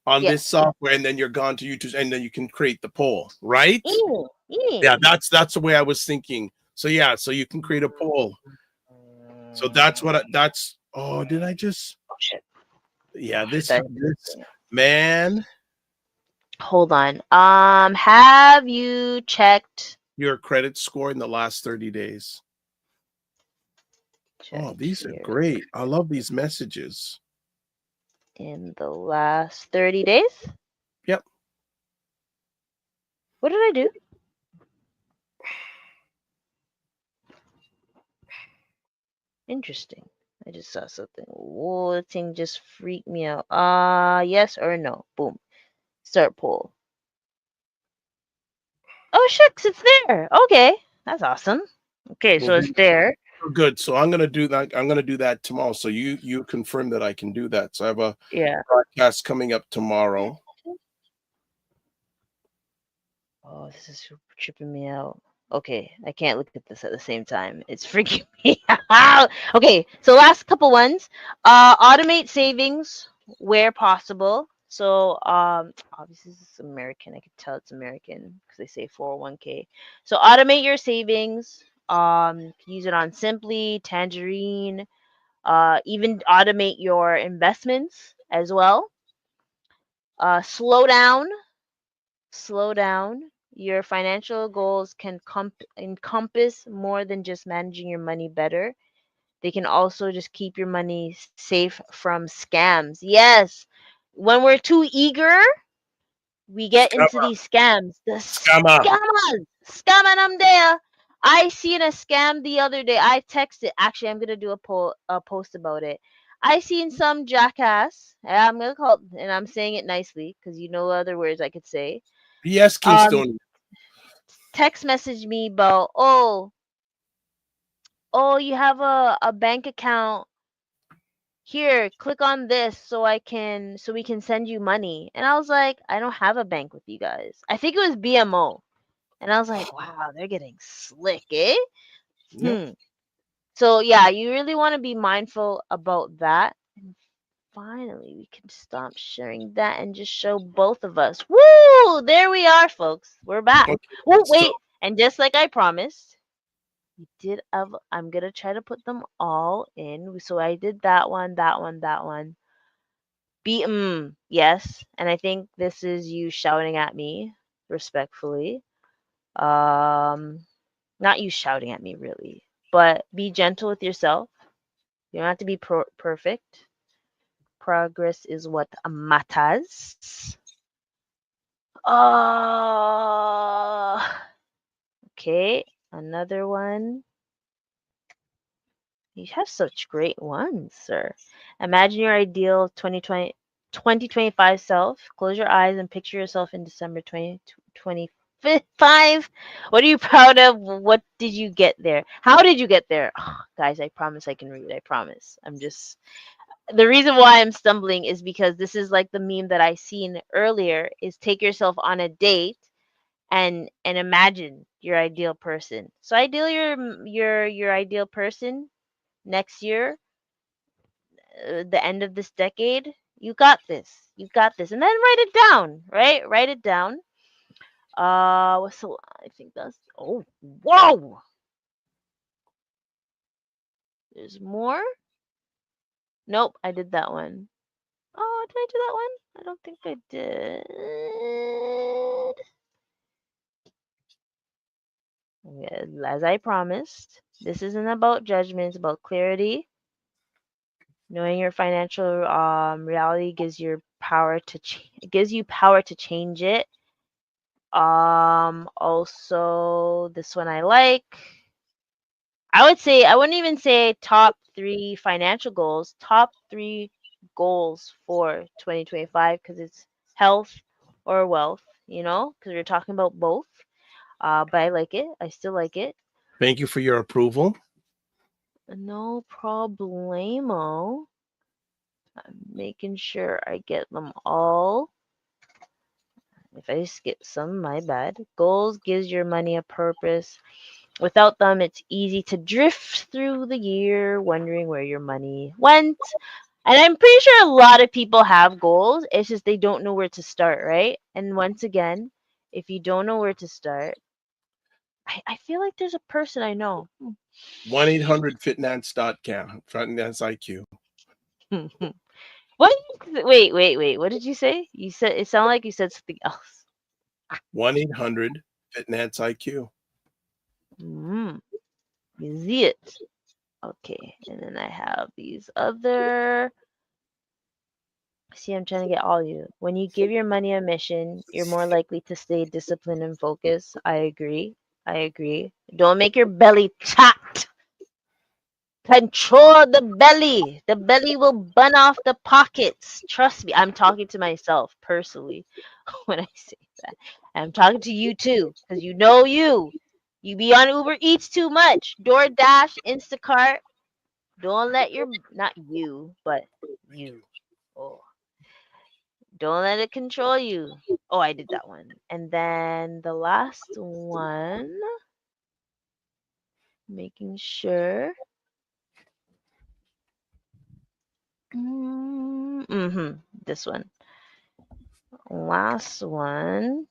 on this yes. software, and then you're gone to YouTube, and then you can create the poll, right? Mm, Yeah, mm. that's the way I was thinking. So yeah, so you can create a poll. So that's oh, did I just Oh shit. yeah, Oh, shit. this man, Hold on. Have you checked your credit score in the last 30 days. Oh, checked these are here great. I love these messages. in the last 30 days? Yep. What did I do? Interesting. I just saw something. Whoa, that thing just freaked me out. Yes or no? Boom. Start poll. Oh shucks, it's there. Okay, that's awesome. Okay, Well, so it's there. good. So I'm gonna do that. I'm gonna do that tomorrow. So you confirm that I can do that. So I have a Yeah. broadcast coming up tomorrow. Oh, this is super tripping me out. Okay, I can't look at this at the same time. It's freaking me out. Okay, so last couple ones. Automate savings where possible. So, obviously this is American. I could tell it's American because they say 401k. So automate your savings. You can use it on Simply, Tangerine. Even automate your investments as well. Slow down. Slow down. Your financial goals can encompass more than just managing your money better. They can also just keep your money safe from scams. Yes, when we're too eager, we get into Scammer, these scams. The scammer. scamming them there. I seen a scam the other day. I texted. Actually, I'm gonna do a post about it. I seen some jackass. And I'm gonna call, and I'm saying it nicely because you know other words I could say. Yes, Um, Keystone. text message me about, oh, you have a bank account here, click on this so we can send you money. And I was like, I don't have a bank with you guys. I think it was BMO. And I was like, wow, they're getting slick, eh? Yep. Hmm. So yeah, you really want to be mindful about that. And finally, we can stop sharing that and just show both of us. Woo! There we are, folks. We're back. Okay. Oh, So wait. And just like I promised, we did have, I'm gonna try to put them all in. So I did that one, that one, that one. Yes. And I think this is you shouting at me respectfully. Um, Not you shouting at me really, but be gentle with yourself. You don't have to be perfect. Progress is what matters. Uh, okay, another one. You have such great ones, sir. Imagine your ideal 2025 self. Close your eyes and picture yourself in December 2025. What are you proud of? What did you get there? How did you get there? Oh, guys, I promise I can read. I promise. I'm just the reason why I'm stumbling is because this is like the meme that I seen earlier is take yourself on a date and imagine your ideal person. So ideal your ideal person next year, the end of this decade, you got this. You got this. And then write it down, right? Write it down. What's the I think that's oh whoa. There's more? Nope, I did that one. Oh, did I do that one? I don't think I did. Yeah, as I promised, this isn't about judgment, it's about clarity. Knowing your financial reality gives your power to it gives you power to change it. Also this one I like. I would say I wouldn't even say top 3 financial goals, top 3 goals for 2025 because it's health or wealth, because we're talking about both. But I like it. I still like it. thank you for your approval. No problemo. I'm making sure I get them all. If I skip some, my bad. Goals gives your money a purpose. Without them, it's easy to drift through the year wondering where your money went. And I'm pretty sure a lot of people have goals. It's just they don't know where to start, right? And once again, if you don't know where to start, I feel like there's a person I know. 1-800-finance.com. Finance IQ. What? Wait. What did you say? You said it sounded like you said something else. 1-800-finance IQ. Mm, you see it. Okay, and then I have these other. See, I'm trying to get all you. When you give your money a mission, you're more likely to stay disciplined and focused. I agree. I agree. Don't make your belly chat. Control the belly. The belly will burn off the pockets. Trust me, I'm talking to myself personally when I say that. I'm talking to you too, because you know you. You be on Uber Eats too much. DoorDash, Instacart. Don't let your not you, but you. Oh, don't let it control you. Oh, I did that one. And then the last one, making sure. This one. Last one.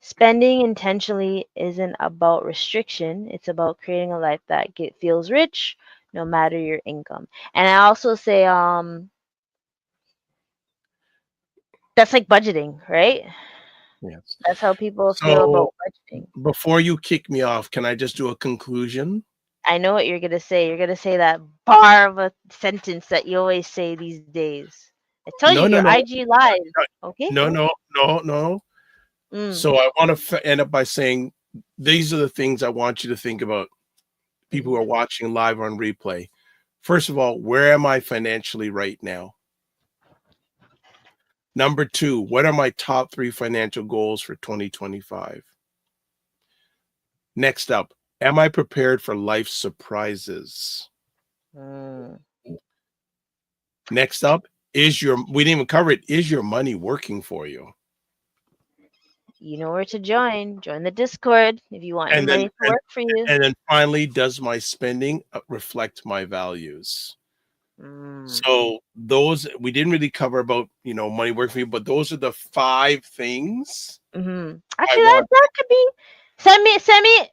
Spending intentionally isn't about restriction. It's about creating a life that feels rich no matter your income. And I also say that's like budgeting, right? Yes. That's how people feel about So budgeting. before you kick me off, can I just do a conclusion? I know what you're gonna say. You're gonna say that bar of a sentence that you always say these days. I tell you, No, your no, no, IG live. Okay. no, no, no, no. Mm, So I want to end up by saying these are the things I want you to think about, people who mm, are watching live on replay. First of all, where am I financially right now? Number two, what are my top 3 financial goals for 2025? Next up, am I prepared for life's surprises? mm. Next up, we didn't even cover it, is your money working for you? You know where to join. Join the Discord if you want your And then money to work for you. and then finally, does my spending reflect my values? Mm. So those we didn't really cover about money working for you, but those are the 5 things I Actually, want. that could be. Send me.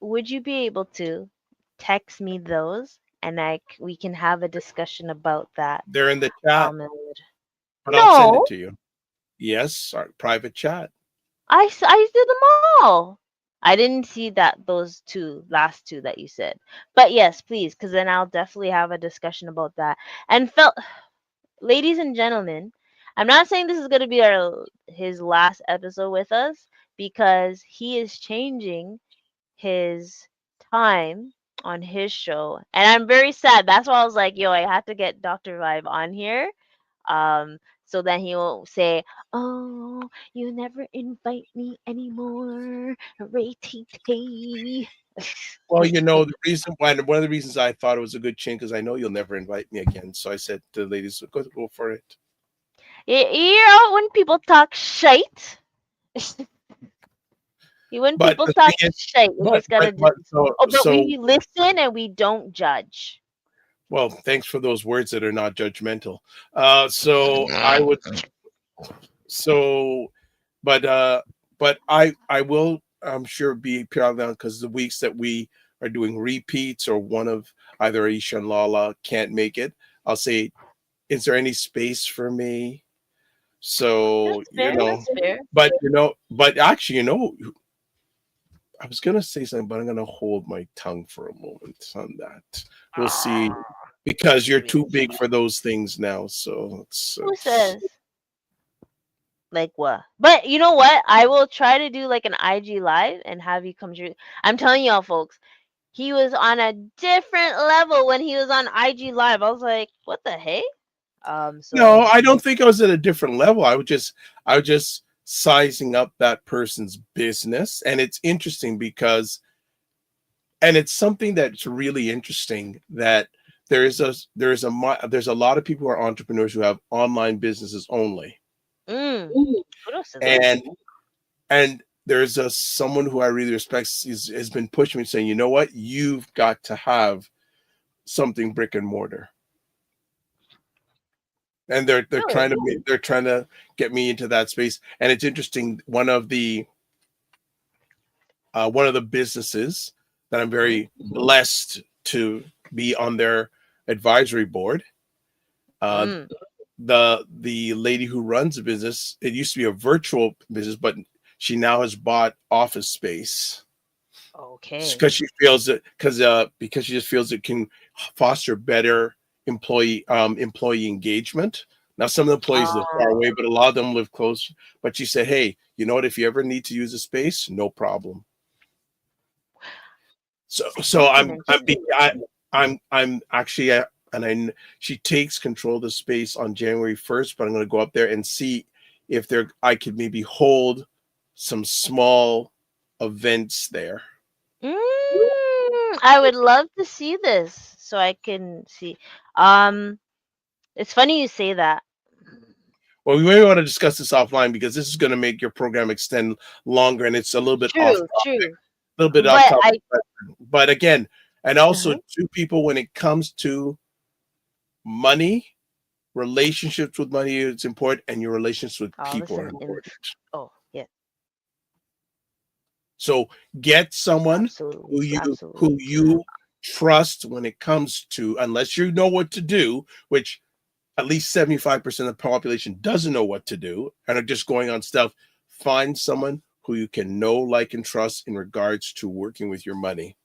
Would you be able to text me those, and we can have a discussion about that? They're in the chat, Elwood. but I'll send it No, to you. Yes, our private chat. I did them all. I didn't see that those last two that you said. But yes, please, because then I'll definitely have a discussion about that. And ladies and gentlemen, I'm not saying this is going to be his last episode with us because he is changing his time on his show, and I'm very sad. That's why I was like, yo, I have to get Dr. Vibe on here, so then he won't say, oh, you never invite me anymore, Ray Tay. Well, the reason why, one of the reasons I thought it was a good change because I know you'll never invite me again. So I said to the ladies, go for it. You know when people talk shite. When But people the talk thing is, shite, we just gotta but just, oh, but so we listen and we don't judge. well, thanks for those words that are not judgmental. So I would so but I will, I'm sure, be proud now because the weeks that we are doing repeats or one of either Aisha and Lala can't make it, I'll say, is there any space for me? So That's fair. That's fair. but actually, I was gonna say something, but I'm gonna hold my tongue for a moment on that. We'll see, Ah, because you're maybe. too big for those things now. So Who says? Like what? But you know what? I will try to do like an IG live and have you come through. I'm telling y'all, folks, he was on a different level when he was on IG live. I was like, what the hey? no, So I don't think I was at a different level. I was just sizing up that person's business, and it's interesting because, and it's something that's really interesting that there's a lot of people who are entrepreneurs who have online businesses only, mm, kudos to them. and there's someone who I really respect has been pushing me, saying, you know what, you've got to have something brick and mortar, and Really? they're trying to get me into that space. And it's interesting, one of the businesses that I'm Mm, very blessed to be on their advisory board, uh, mm, the lady who runs the business, it used to be a virtual business, but she now has bought office space okay. because she feels that, because she just feels it can foster better employee engagement. Now, some of the employees live far away, Oh, but a lot of them live close. But she said, hey, you know what, if you ever need to use a space, no problem. So that's an interesting. I'm actually and she takes control of the space on January 1st, but I'm going to go up there and see if I could maybe hold some small events there. I would love to see this so I can see. Um, it's funny you say that. Well, we may want to discuss this offline because this is going to make your program extend longer, and it's a True, true. little bit off But topic. I, But again, and also uh two people, when it comes to money, relationships with money is important, and your relationships with oh, people are listen, important. oh, yeah, So get someone absolutely, who absolutely. you trust when it comes to, unless you know what to do, which at least 75% of the population doesn't know what to do and are just going on stuff. Find someone who you can know, like, and trust in regards to working with your money.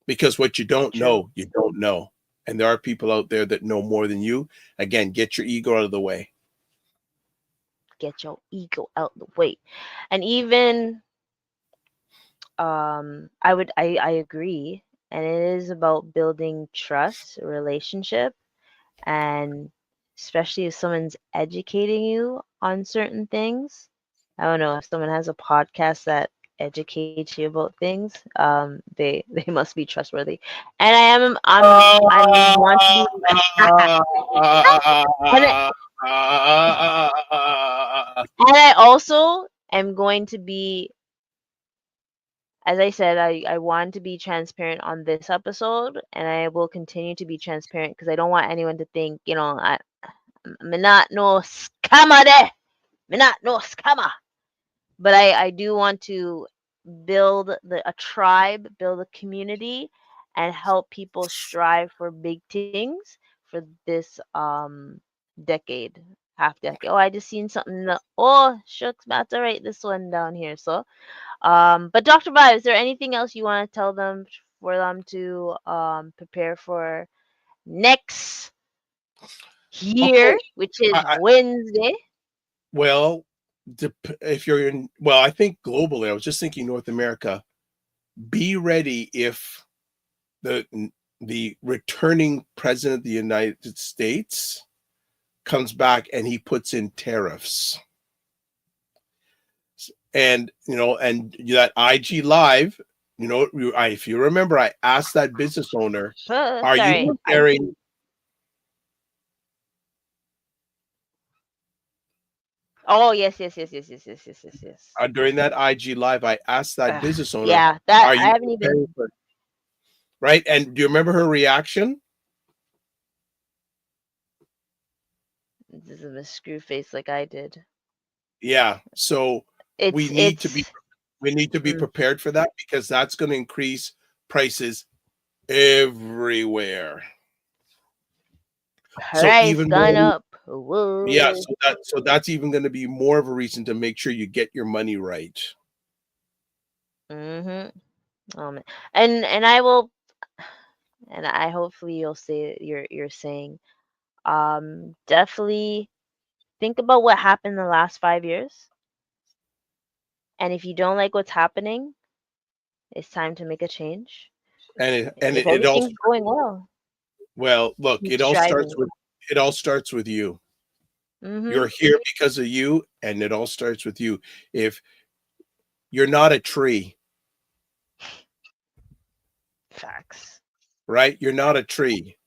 Because what you don't True. know, you don't know. And there are people out there that know more than you. Again, get your ego out of the way. Get your ego out the way. And even I agree. And it is about building trust, relationship, and especially if someone's educating you on certain things. I don't know if someone has a podcast that educates you about things. They must be trustworthy. And I'm want to be and I, and I am going to be, as I said, I want to be transparent on this episode, and I will continue to be transparent because I don't want anyone to think, I'm not no scammer there. I'm not no scammer. But I do want to build a tribe, build a community, and help people strive for big things for this decade, half decade. Oh, I just seen something. Oh, shucks, about to write this one down here. So, but Dr. Vibe, is there anything else you want to tell them for them to prepare for next Oh, year, which is I Wednesday? well, if you're in, well, I think globally, I was just thinking North America, be ready if the the returning president of the United States comes back and he puts in tariffs. And and that IG live, if you remember, I asked that business owner, "Are you Sorry, preparing?" Oh, yes, yes, yes, yes, yes, yes, yes, yes, yes. During that IG live, I asked that business owner, Yeah, that "Are I you haven't even. preparing for?" Right? And do you remember her reaction? This is a screw face like I did. Yeah. So we need to be It's we need to be mm, prepared for that because that's going to increase prices everywhere. So price even more, gone up. yeah. Whoa. So that's even going to be more of a reason to make sure you get your money right. Mm-hmm. Oh man. And I will, and I hopefully you'll say you're saying definitely think about what happened the last 5 years, and if you don't like what's happening, it's time to make a change. And If it all, everything's going well, well, look, keep striving. it all starts with you. Mm-hmm. You're here because of you, and it all starts with you. If you're not a tree, Facts. right? You're not a tree.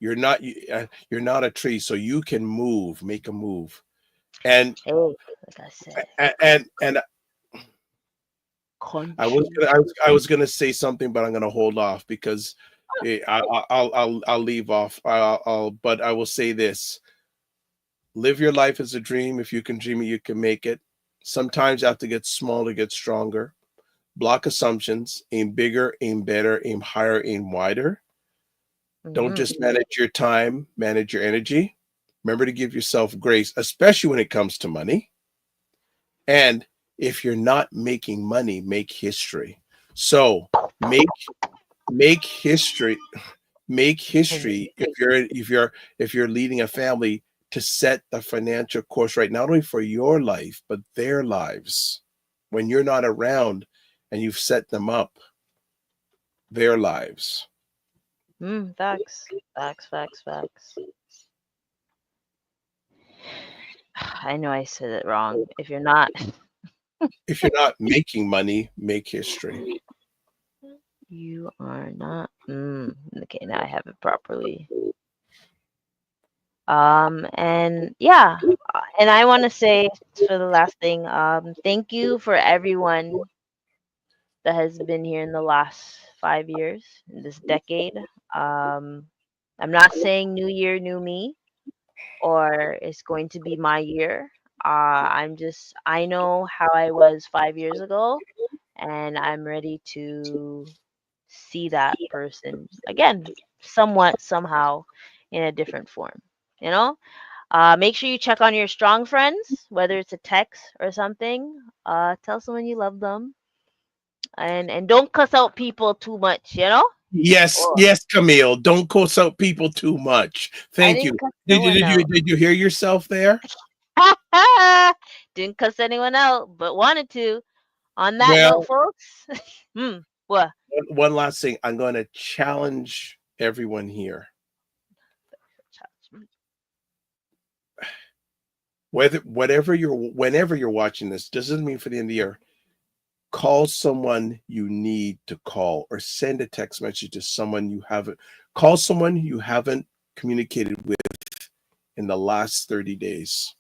You're not a tree, so you can move, make a move. And Hey, like I said, and country. I was gonna say something, but I'm gonna hold off because I'll leave off. But I will say this: live your life as a dream. If you can dream it, you can make it. Sometimes you have to get small to get stronger. Block assumptions. Aim bigger. Aim better. Aim higher. Aim wider. Don't Mm-hmm. just manage your time. Manage your energy. Remember to give yourself grace, especially when it comes to money. And if you're not making money, make history. So make make history. Make history if you're leading a family to set the financial course right, not only for your life, but their lives. When you're not around and you've set them up, their lives. Facts. Facts, facts, facts. I know I said it wrong. If you're not, If you're not making money, make history. you are not. Okay, now I have it properly. And yeah, and I want to say for the last thing, thank you for everyone that has been here in the last 5 years, in this decade. Um, I'm not saying new year, new me, or it's going to be my year. I know how I was 5 years ago, and I'm ready to see that person again, somewhat, somehow, in a different form. You know, make sure you check on your strong friends, whether it's a text or something. Tell someone you love them, and don't cuss out people too much. Yes, Oh, yes, Camille. Don't cuss out people too much. I Thank didn't you. cuss no one out. Did you hear yourself there? Didn't cuss anyone out, but wanted to. On that note, Well, folks. What? one last thing. I'm going to challenge everyone here. Whenever you're watching this, doesn't mean for the end of the year. Call someone you need to call, or send a text message to someone you haven't. Call someone you haven't communicated with in the last 30 days,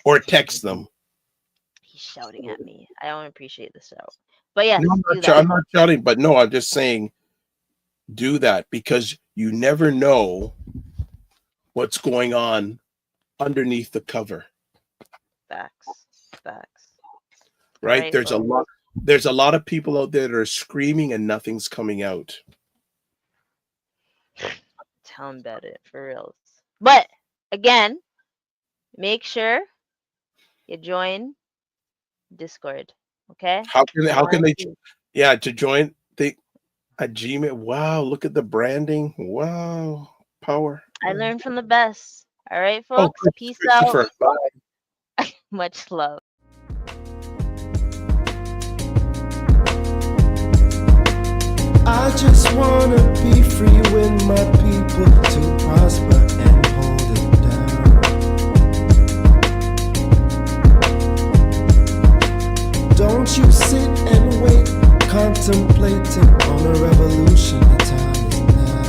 or text them. shouting at me. I don't appreciate the shout. But yes, No, do that. I'm not shouting, but no, I'm just saying do that because you never know what's going on underneath the cover, Facts. Facts. All right? right, folks. There's a lot of people out there that are screaming and nothing's coming out. Tell them about it for reals. But again, make sure you join Discord. Okay? How can I how want can to they see. yeah, to join the a Gmail. Wow, look at the branding. Wow. Power. I learned from the best. All right, Oh, folks. Peace out. Christopher. Bye. Much love. I just wanna be free with my people to prosper and hold it down. Don't you sit and wait, contemplating on a revolution. The time is now.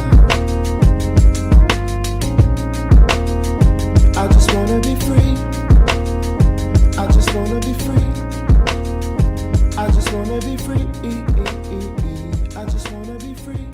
I just wanna be free. I just wanna be free. I just wanna be free. I just wanna be free.